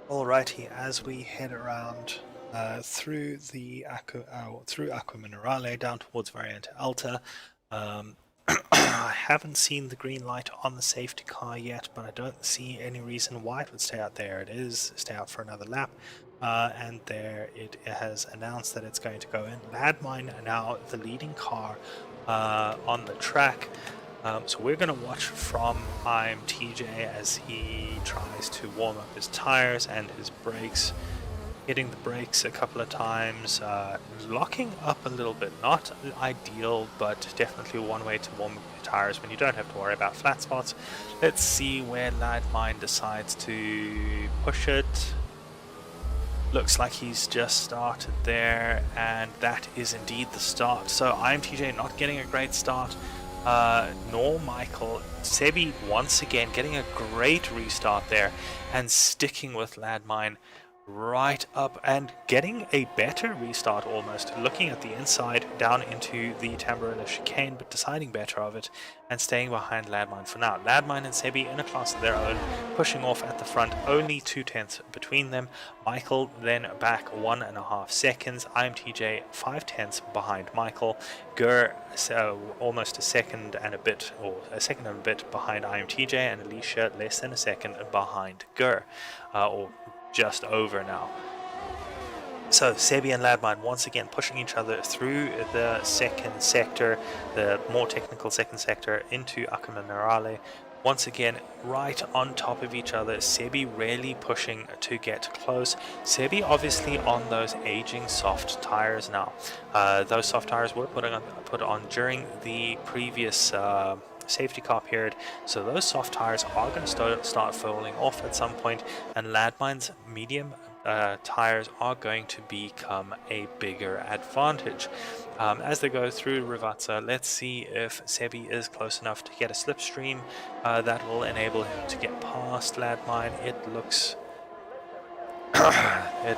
Alrighty, as we head around through Acqua Minerale down towards Variante Alta, I haven't seen the green light on the safety car yet, but I don't see any reason why it would stay out there. It is stay out for another lap, and there it has announced that it's going to go in. Landmine are now the leading car on the track. So we're going to watch from IMTJ as he tries to warm up his tires and his brakes, hitting the brakes a couple of times, locking up a little bit. Not ideal, but definitely one way to warm up your tires when you don't have to worry about flat spots. Let's see where Landmine decides to push it. Looks like he's just started there, and that is indeed the start. So IMTJ not getting a great start. Nor Michael. Sebi once again getting a great restart there and sticking with Landmine right up and getting a better restart almost, looking at the inside down into the Tamburilla chicane, but deciding better of it and staying behind Landmine for now. Landmine and Sebi in a class of their own, pushing off at the front, only 2/10 between them. Michael then back 1.5 seconds, IMTJ 5/10 behind Michael, Gur almost a second and a bit, or a second and a bit behind IMTJ, and Alicia less than a second behind Gur, or just over now. So Sebi and Landmine once again pushing each other through the second sector, the more technical second sector, into Acqua Minerale. Once again, right on top of each other. Sebi really pushing to get close. Sebi obviously on those aging soft tires now. Those soft tires were put on during the previous safety car period, so those soft tires are going to start falling off at some point, and Landmine's medium tires are going to become a bigger advantage. As they go through Rivazza, let's see if Sebi is close enough to get a slipstream that will enable him to get past Landmine. It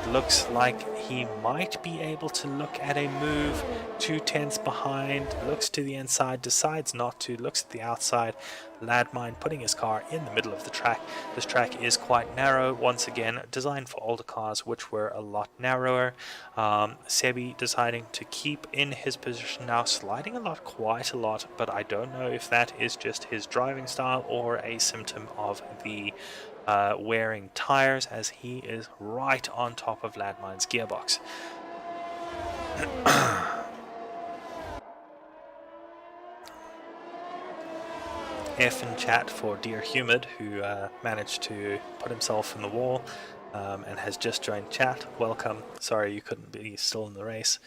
looks like he might be able to look at a move. 2 tenths behind, looks to the inside, decides not to, looks at the outside. Landmine putting his car in the middle of the track. This track is quite narrow, once again designed for older cars which were a lot narrower. Sebi deciding to keep in his position now, sliding quite a lot, but I don't know if that is just his driving style or a symptom of the wearing tires, as he is right on top of Landmine's gearbox. F in chat for Dear Humid, who managed to put himself in the wall and has just joined chat. Welcome. Sorry you couldn't be still in the race.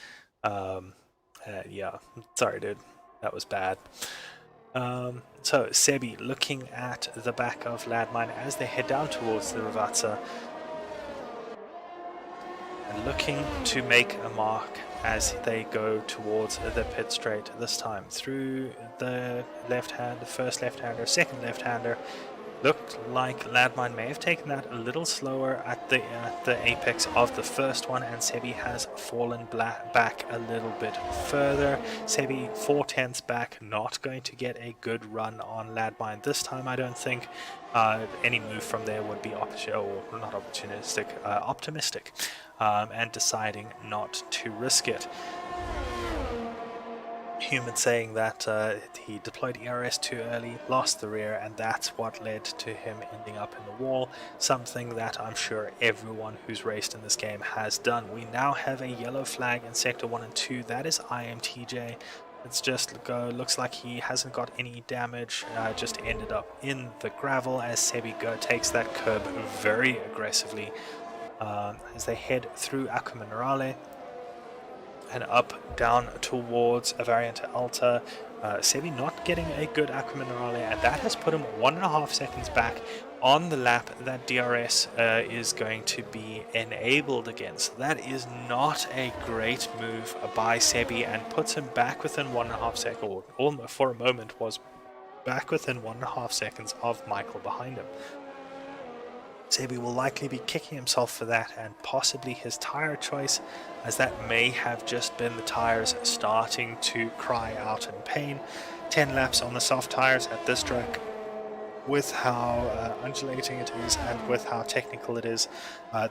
Yeah, sorry dude, that was bad. So Sebi looking at the back of Landmine as they head down towards the Rivazza and looking to make a mark as they go towards the pit straight, this time through the left hand, the first left-hander, second left-hander. Looked like Landmine may have taken that a little slower at the apex of the first one, and Sebi has fallen back a little bit further. Sebi 4 tenths back, not going to get a good run on Landmine this time, I don't think. Any move from there would be optimistic, and deciding not to risk it. Human saying that he deployed ERS too early, lost the rear, and that's what led to him ending up in the wall, something that I'm sure everyone who's raced in this game has done. We now have a yellow flag in Sector 1 and 2, that is IMTJ. It's just looks like he hasn't got any damage, just ended up in the gravel as Sebi takes that curb very aggressively as they head through Acqua Minerale and up down towards a variant Alta. Sebi not getting a good Acqua Minerale, and that has put him 1.5 seconds back on the lap that DRS is going to be enabled against. That is not a great move by Sebi and puts him back within 1.5 seconds, or for a moment was back within 1.5 seconds of Michael behind him. Sebi will likely be kicking himself for that and possibly his tyre choice, as that may have just been the tyres starting to cry out in pain. 10 laps on the soft tyres at this track, with how undulating it is and with how technical it is,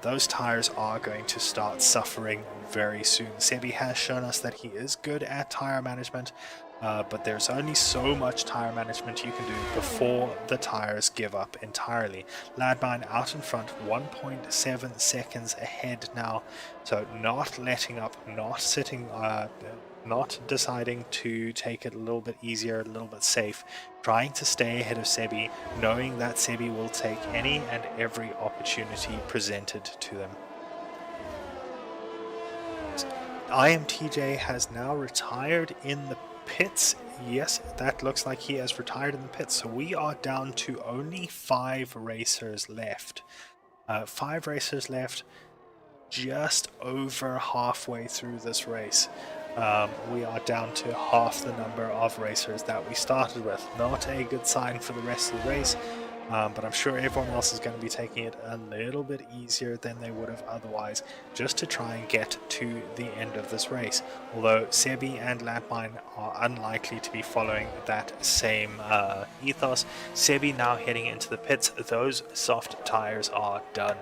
those tyres are going to start suffering very soon. Sebi has shown us that he is good at tyre management, but there's only so much tyre management you can do before the tyres give up entirely. Landmine out in front, 1.7 seconds ahead now, so not letting up, not sitting, not deciding to take it a little bit easier, a little bit safe, trying to stay ahead of Sebi, knowing that Sebi will take any and every opportunity presented to them. IMTJ has now retired in the pits. Yes, that looks like he has retired in the pits, so we are down to only 5 racers left. 5 racers left, just over halfway through this race. We are down to half the number of racers that we started with. Not a good sign for the rest of the race, but I'm sure everyone else is going to be taking it a little bit easier than they would have otherwise, just to try and get to the end of this race. Although Sebi and Landmine are unlikely to be following that same ethos. Sebi now heading into the pits. Those soft tires are done.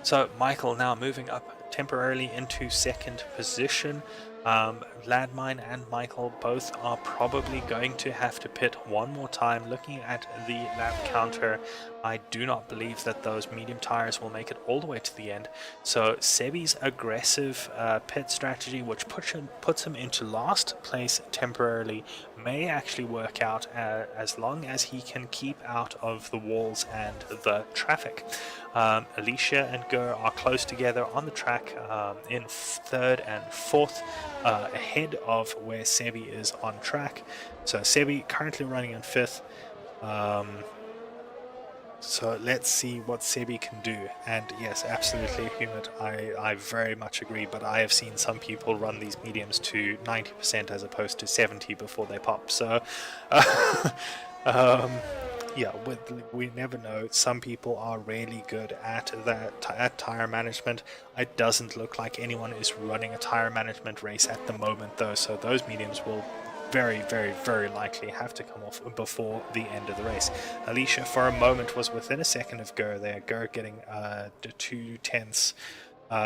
So Michael now moving up temporarily into second position. Landmine and Michael both are probably going to have to pit one more time. Looking at the lap counter, I do not believe that those medium tires will make it all the way to the end. So Sebi's aggressive pit strategy, which puts him into last place temporarily, may actually work out as long as he can keep out of the walls and the traffic. Alicia and Gur are close together on the track in third and fourth, ahead of where Sebi is on track. So Sebi currently running in fifth. So let's see what Sebi can do. And yes, absolutely, Humid, I very much agree, but I have seen some people run these mediums to 90% as opposed to 70 before they pop. So, um, yeah, we never know. Some people are really good at that at tire management. It doesn't look like anyone is running a tire management race at the moment, though, so those mediums will very likely have to come off before the end of the race. Alicia, for a moment, was within a second of Gur there. Gur getting 2 tenths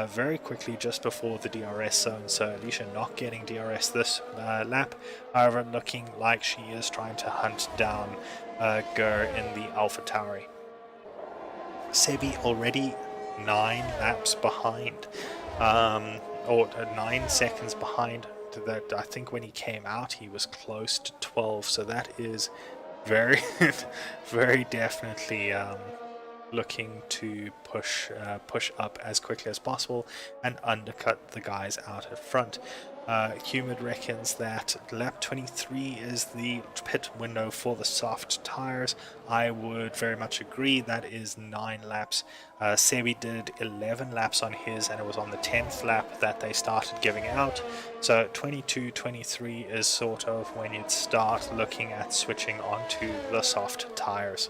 very quickly just before the DRS zone. So Alicia not getting DRS this lap. However, looking like she is trying to hunt down Gur in the AlphaTauri. Sebi already 9 laps behind, or 9 seconds behind. That I think when he came out, he was close to 12. So that is very, very definitely looking to push up as quickly as possible and undercut the guys out at front. Humid reckons that lap 23 is the pit window for the soft tires. I would very much agree. That is 9 laps. Sebi did 11 laps on his, and it was on the 10th lap that they started giving out. So 22, 23 is sort of when you'd start looking at switching onto the soft tires.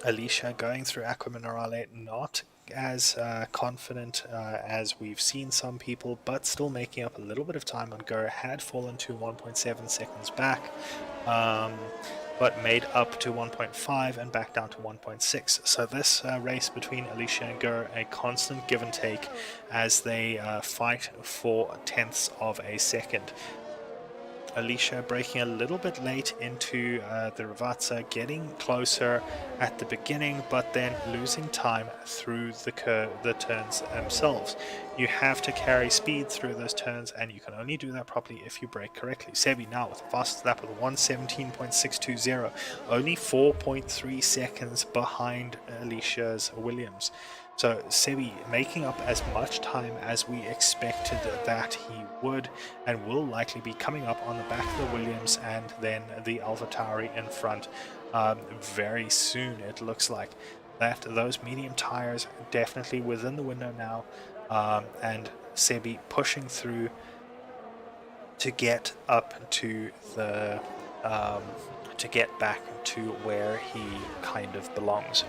Alicia going through Aqua Minerale, not as confident as we've seen some people, but still making up a little bit of time on Gur. Had fallen to 1.7 seconds back, but made up to 1.5 and back down to 1.6. So this race between Alicia and Gur, a constant give and take as they fight for tenths of a second. Alicia braking a little bit late into the Ravazza, getting closer at the beginning, but then losing time through the turns themselves. You have to carry speed through those turns, and you can only do that properly if you brake correctly. Sebi now with the fastest lap of 1:17.620, only 4.3 seconds behind Alicia's Williams. So Sebi making up as much time as we expected that he would, and will likely be coming up on the back of the Williams and then the AlphaTauri in front very soon. It looks like that those medium tires definitely within the window now, and Sebi pushing through to get up to the to get back to where he kind of belongs.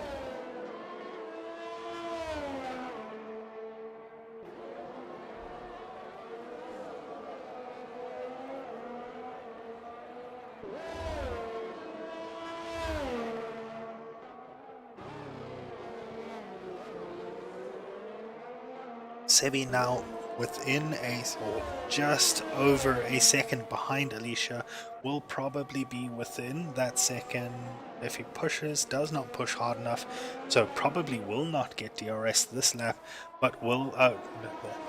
Sebi now within or just over a second behind Alicia, will probably be within that second if he pushes, does not push hard enough, so probably will not get DRS this lap, but will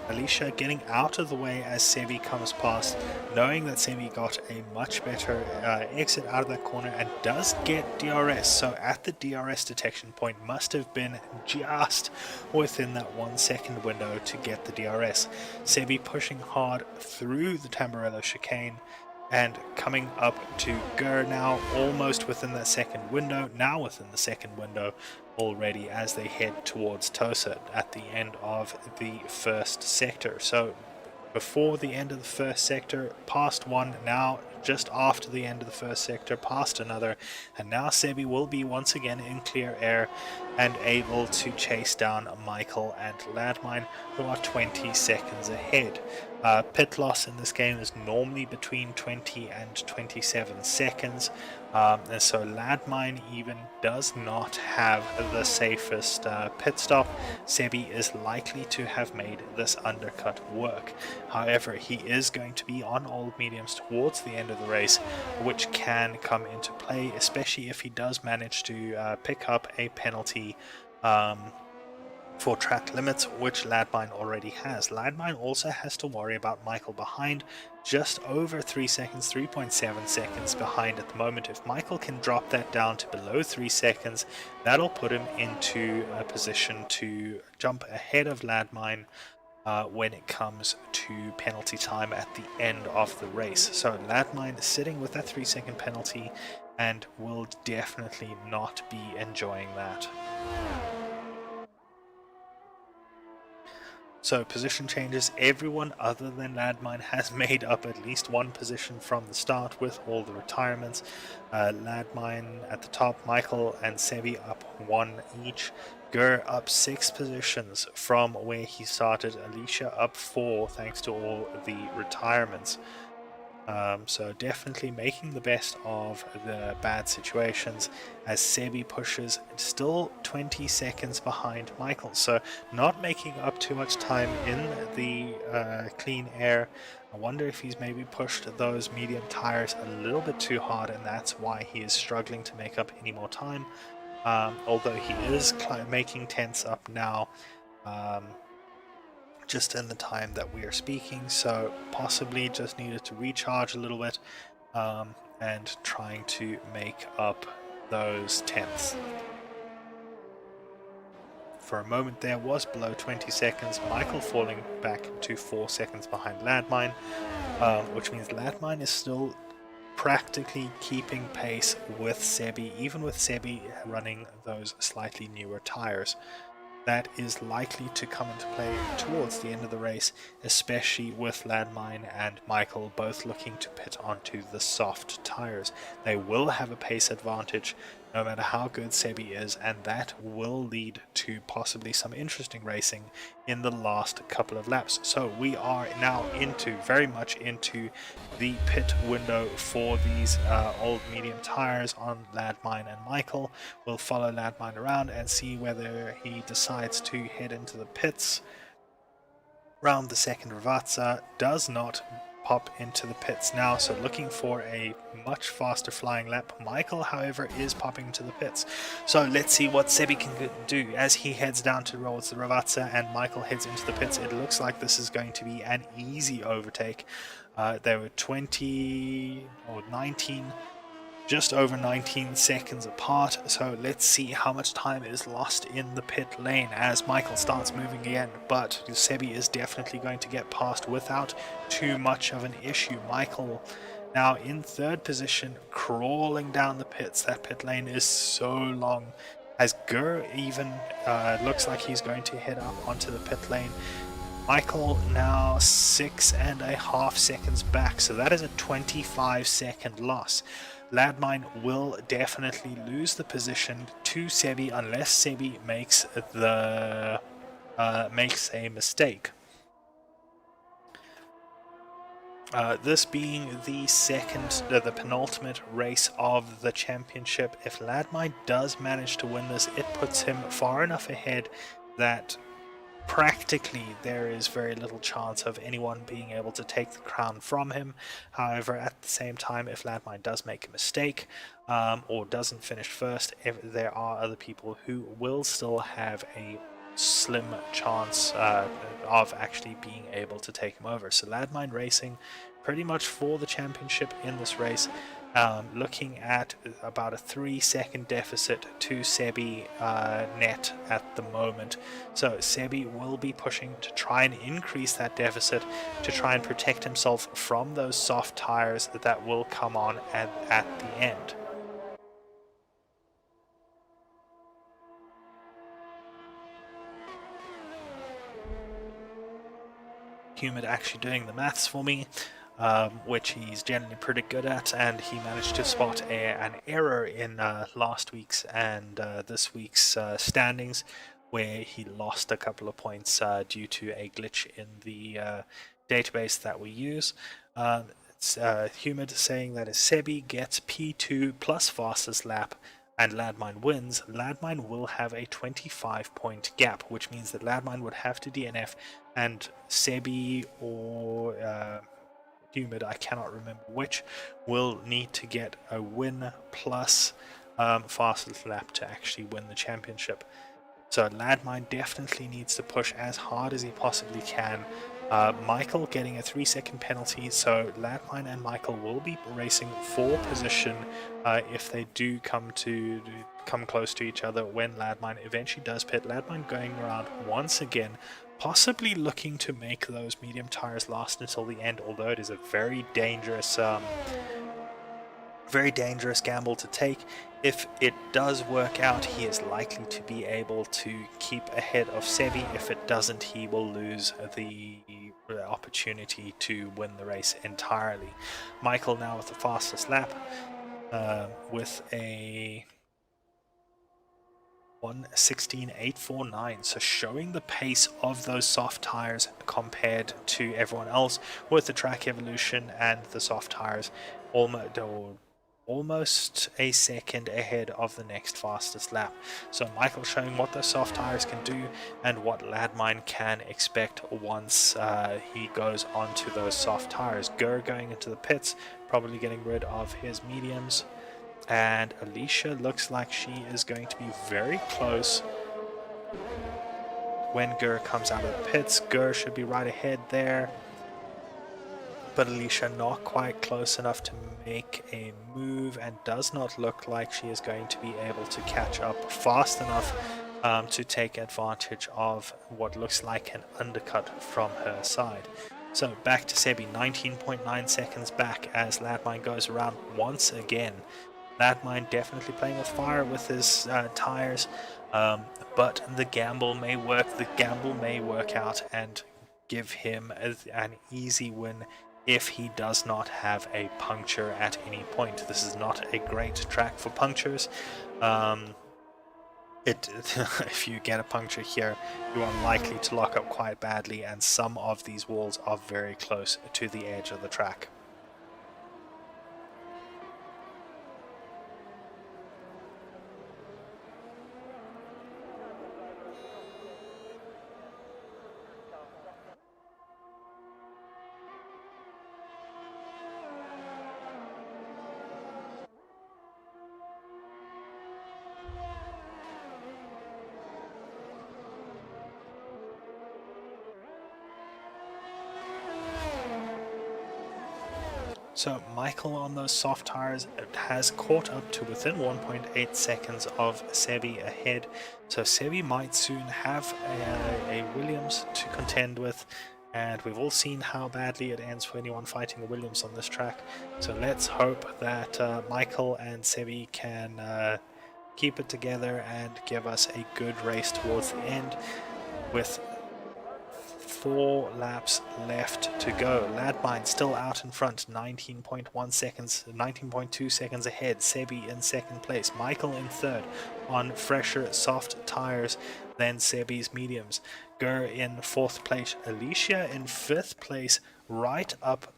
Alicia getting out of the way as Sebi comes past, knowing that Sebi got a much better exit out of that corner and does get DRS. So at the DRS detection point must have been just within that 1 second window to get the DRS. Sebi pushing hard through the Tamburello chicane and coming up to Gur now, almost within that second window, now within the second window already as they head towards Tosa at the end of the first sector. So before the end of the first sector, past one, now just after the end of the first sector, past another, and now Sebi will be once again in clear air and able to chase down Michael and Ladmine, who are 20 seconds ahead. Pit loss in this game is normally between 20 and 27 seconds, and so Ladmine even does not have the safest pit stop. Sebi is likely to have made this undercut work. However, he is going to be on old mediums towards the end of the race, which can come into play, especially if he does manage to pick up a penalty for track limits, which Ladmine already has. Ladmine also has to worry about Michael behind, just over 3 seconds, 3.7 seconds behind at the moment. If Michael can drop that down to below 3 seconds, that'll put him into a position to jump ahead of Ladmine when it comes to penalty time at the end of the race. So Ladmine sitting with that 3-second penalty and will definitely not be enjoying that. So position changes, everyone other than Ladmine has made up at least one position from the start with all the retirements. Ladmine at the top, Michael and Sebi up 1 each. Gur up 6 positions from where he started. Alicia up 4 thanks to all the retirements. So definitely making the best of the bad situations as Sebi pushes still 20 seconds behind Michael. So not making up too much time in the clean air. I wonder if he's maybe pushed those medium tires a little bit too hard, and that's why he is struggling to make up any more time. Although he is making tenths up now. Just in the time that we are speaking, so possibly just needed to recharge a little bit and trying to make up those tenths. For a moment there was below 20 seconds, Michael falling back to 4 seconds behind Ladmine, which means Ladmine is still practically keeping pace with Sebi, even with Sebi running those slightly newer tires. That is likely to come into play towards the end of the race, especially with Ladmine and Michael both looking to pit onto the soft tires. They will have a pace advantage no matter how good Sebi is, and that will lead to possibly some interesting racing in the last couple of laps. So we are now very much into the pit window for these old medium tires on Ladmine and Michael. We'll follow Ladmine around and see whether he decides to head into the pits. Round the second Ravazza does not pop into the pits now, so looking for a much faster flying lap. Michael, however, is popping into the pits. So let's see what Sebi can do as he heads down towards the Ravazza and Michael heads into the pits. It looks like this is going to be an easy overtake. There were 20 or 19, just over 19 seconds apart, so let's see how much time is lost in the pit lane as Michael starts moving again, but Sebi is definitely going to get past without too much of an issue. Michael now in third position, crawling down the pits. That pit lane is so long, as Gur even looks like he's going to head up onto the pit lane. Michael now 6.5 seconds back, so that is a 25-second loss. Ladmine will definitely lose the position to Sebi unless Sebi makes a mistake. This being the penultimate race of the championship, if Ladmine does manage to win this, it puts him far enough ahead that practically there is very little chance of anyone being able to take the crown from him. However, at the same time, if Ladmine does make a mistake or doesn't finish first, there are other people who will still have a slim chance of actually being able to take him over. So Ladmine racing pretty much for the championship in this race. Looking at about a 3-second deficit to Sebi net at the moment. So Sebi will be pushing to try and increase that deficit to try and protect himself from those soft tires that will come on at the end. Humid actually doing the maths for me. Which he's generally pretty good at, and he managed to spot an error in last week's and this week's standings, where he lost a couple of points due to a glitch in the database that we use. It's Humid saying that if Sebi gets P2 plus fastest lap and Ladmine wins, Ladmine will have a 25-point gap, which means that Ladmine would have to DNF and Sebi or Humid, I cannot remember which, will need to get a win plus fastest lap to actually win the championship. So Ladmine definitely needs to push as hard as he possibly can. Michael getting a 3-second penalty, so Ladmine and Michael will be racing for position if they do come close to each other when Ladmine eventually does pit. Ladmine going around once again possibly looking to make those medium tires last until the end, although it is a very dangerous gamble to take. If it does work out, he is likely to be able to keep ahead of Sebi. If it doesn't, he will lose the opportunity to win the race entirely. Michael now with the fastest lap, with a 1:16.849, so showing the pace of those soft tires compared to everyone else, with the track evolution and the soft tires almost a second ahead of the next fastest lap. So Michael showing what those soft tires can do and what Ladmine can expect once he goes onto those soft tires. Gur going into the pits, probably getting rid of his mediums. And Alicia looks like she is going to be very close when Gur comes out of the pits. Gur should be right ahead there, but Alicia not quite close enough to make a move, and does not look like she is going to be able to catch up fast enough to take advantage of what looks like an undercut from her side. So back to Sebi, 19.9 seconds back as Ladmine goes around once again. Ladmine definitely playing with fire with his tires, but the gamble may work. The gamble may work out and give him an easy win if he does not have a puncture at any point. This is not a great track for punctures. If you get a puncture here, you are likely to lock up quite badly, and some of these walls are very close to the edge of the track. So Michael on those soft tires has caught up to within 1.8 seconds of Sebi ahead. So Sebi might soon have a Williams to contend with, and we've all seen how badly it ends for anyone fighting a Williams on this track. So let's hope that Michael and Sebi can keep it together and give us a good race towards the end, with 4 laps left to go. Ladmine still out in front, 19.1 seconds, 19.2 seconds ahead. Sebi in second place. Michael in third on fresher soft tires than Sebi's mediums. Gur in fourth place. Alicia in fifth place, right up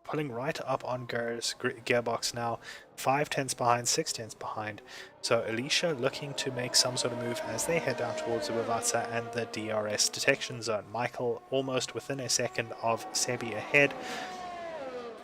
pulling right up on Gur's gearbox now, 5 tenths behind, 6 tenths behind. So Alicia looking to make some sort of move as they head down towards the Ravazza and the DRS detection zone. Michael almost within a second of Sebi ahead,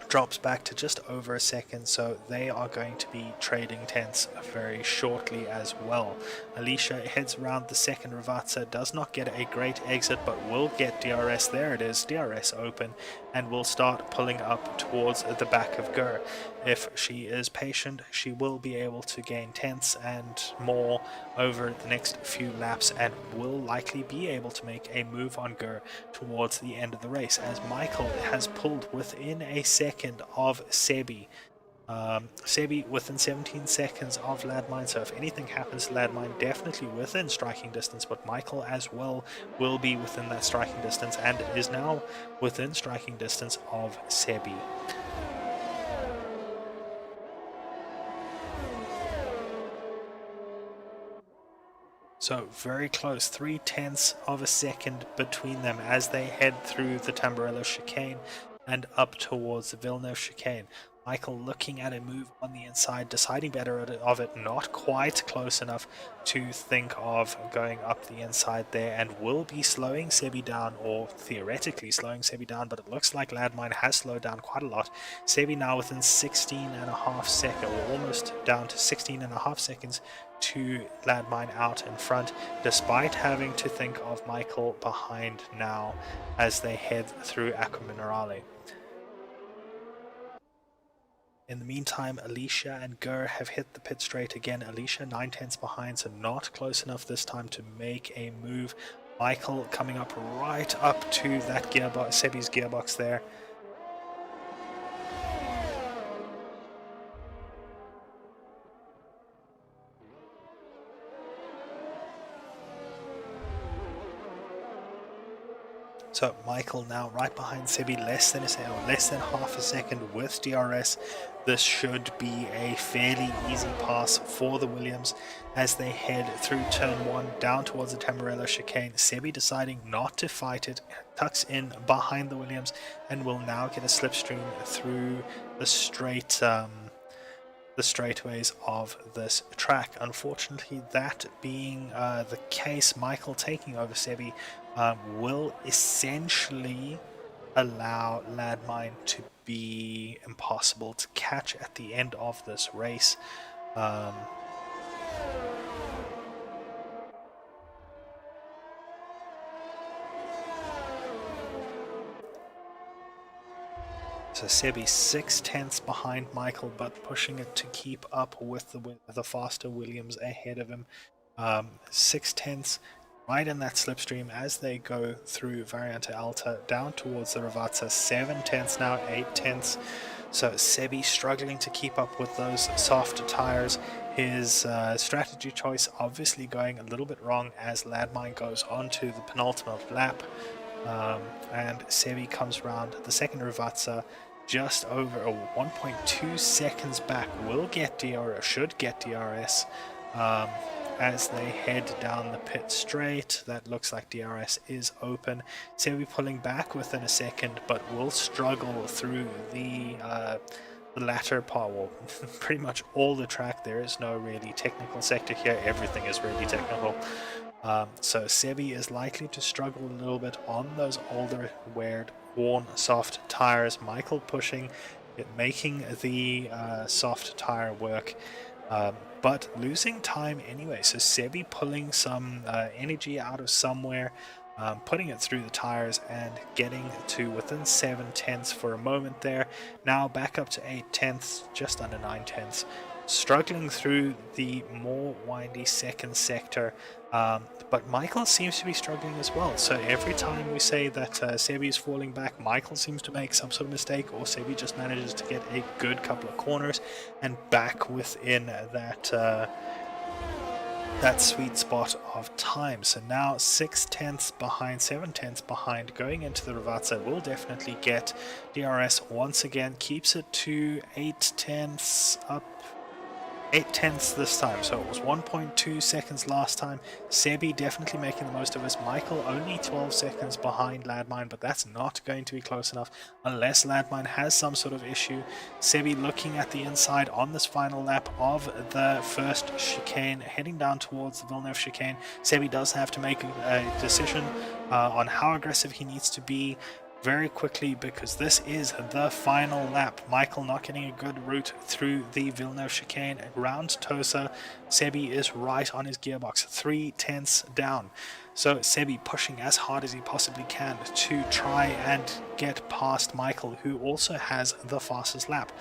drops back to just over a second, so they are going to be trading tenths very shortly as well. Alicia heads around the second Ravazza, does not get a great exit, but will get DRS. There it is, DRS open, and will start pulling up towards the back of Gur. If she is patient, she will be able to gain tenths and more over the next few laps, and will likely be able to make a move on Gur towards the end of the race, as Michael has pulled within a second of Sebi. Sebi within 17 seconds of Ladmine, so if anything happens to Ladmine, definitely within striking distance, but Michael as well will be within that striking distance, and is now within striking distance of Sebi. So very close, 3 tenths of a second between them as they head through the Tamburello chicane and up towards the Villeneuve chicane. Michael looking at a move on the inside, deciding better of it, not quite close enough to think of going up the inside there, and will be slowing Sebi down, or theoretically slowing Sebi down, but it looks like Ladmine has slowed down quite a lot. Sebi now within 16.5 seconds, or almost down to 16.5 seconds to Ladmine out in front, despite having to think of Michael behind now as they head through Acqua Minerale. In the meantime, Alicia and Gur have hit the pit straight again. Alicia 9 tenths behind, so not close enough this time to make a move Michael coming up right up to that gearbox, Sebi's gearbox there. So Michael now right behind Sebi, less than half a second with DRS. This should be a fairly easy pass for the Williams as they head through turn 1 down towards the Tamburello chicane. Sebi deciding not to fight it, tucks in behind the Williams and will now get a slipstream through the straightaways of this track. Unfortunately, that being the case, Michael taking over Sebi will essentially allow Landmine to be impossible to catch at the end of this race. So Sebi 6/10 behind Michael, but pushing it to keep up with the faster Williams ahead of him. 6/10 right in that slipstream as they go through Variante Alta down towards the Ravazza. 7/10 now, 8/10. So Sebi struggling to keep up with those soft tires. His strategy choice obviously going a little bit wrong as Landmine goes on to the penultimate lap. And Sebi comes around the second Ravazza just over 1.2 seconds back. Will get DRS, should get DRS as they head down the pit straight. That looks like DRS is open. Sebi pulling back within a second, but will struggle through the latter part, well, pretty much all the track. There is no really technical sector here. Everything is really technical. So Sebi is likely to struggle a little bit on those older, worn, soft tires. Michael pushing, making the soft tire work, but losing time anyway. So Sebi pulling some energy out of somewhere, putting it through the tires and getting to within 7/10 for a moment there. Now back up to 8/10, just under 9/10. Struggling through the more windy second sector, but Michael seems to be struggling as well. So every time we say that Sebi is falling back, Michael seems to make some sort of mistake, or Sebi just manages to get a good couple of corners and back within that sweet spot of time. So now 6/10 behind, 7/10 behind, going into the Ravazza. Will definitely get DRS once again, keeps it to 8/10 up. 8/10 this time, so it was 1.2 seconds last time. Sebi definitely making the most of this. Michael only 12 seconds behind Landmine, but that's not going to be close enough unless Landmine has some sort of issue. Sebi looking at the inside on this final lap of the first chicane, heading down towards the Villeneuve chicane. Sebi does have to make a decision on how aggressive he needs to be very quickly, because this is the final lap. Michael not getting a good route through the Villeneuve chicane around Tosa. Sebi is right on his gearbox, 3/10 down. So Sebi pushing as hard as he possibly can to try and get past Michael, who also has the fastest lap.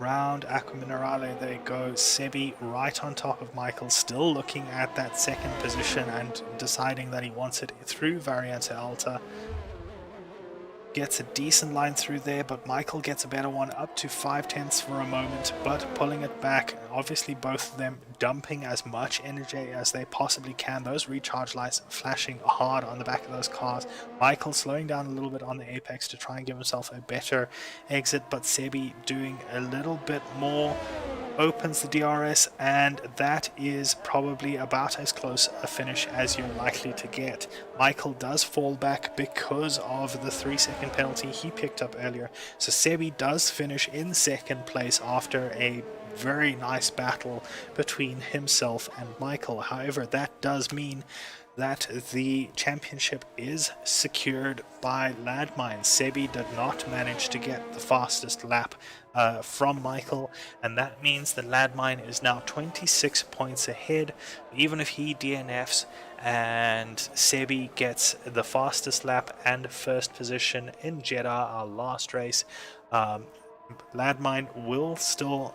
Round Acqua Minerale they go. Sebi right on top of Michael, still looking at that second position and deciding that he wants it through Variante Alta. Gets a decent line through there, but Michael gets a better one, up to 5/10 for a moment, but pulling it back. Obviously both of them dumping as much energy as they possibly can. Those recharge lights flashing hard on the back of those cars. Michael slowing down a little bit on the apex to try and give himself a better exit, but Sebi doing a little bit more, opens the DRS, and that is probably about as close a finish as you're likely to get. Michael does fall back because of the 3-second penalty he picked up earlier, so Sebi does finish in second place after a very nice battle between himself and Michael. However, that does mean that the championship is secured by Landmine. Sebi did not manage to get the fastest lap from Michael, and that means that Landmine is now 26 points ahead. Even if he DNFs and Sebi gets the fastest lap and first position in Jeddah, our last race, Ladmine will still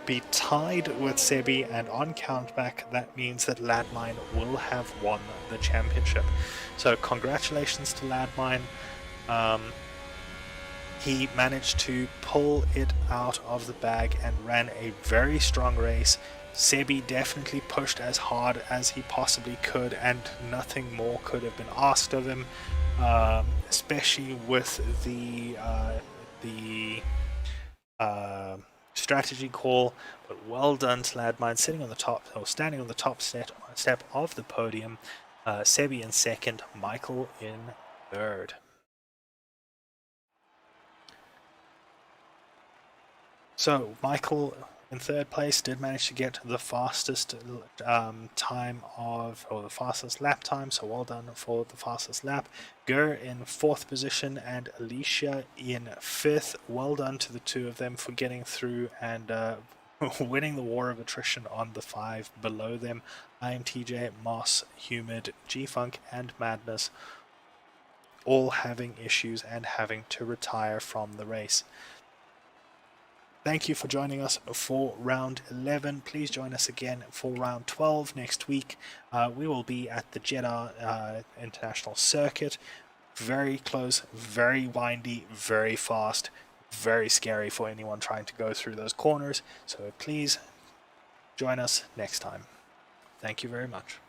be tied with Sebi, and on countback, that means that Ladmine will have won the championship. So congratulations to Ladmine. He managed to pull it out of the bag and ran a very strong race. Sebi definitely pushed as hard as he possibly could, and nothing more could have been asked of him, especially with the strategy call. But well done to Ladmine, sitting on the top, or standing on the top step of the podium. Sebi in second, Michael in third. So Michael in third place did manage to get the fastest time of, or the fastest lap time, so well done for the fastest lap. Gur in fourth position and Alicia in fifth. Well done to the two of them for getting through and winning the war of attrition on the five below them. IMTJ, Moss, Humid, G-Funk and Madness all having issues and having to retire from the race. Thank you for joining us for round 11. Please join us again for round 12 next week. We will be at the Jeddah International Circuit. Very close, very windy, very fast, very scary for anyone trying to go through those corners. So please join us next time. Thank you very much.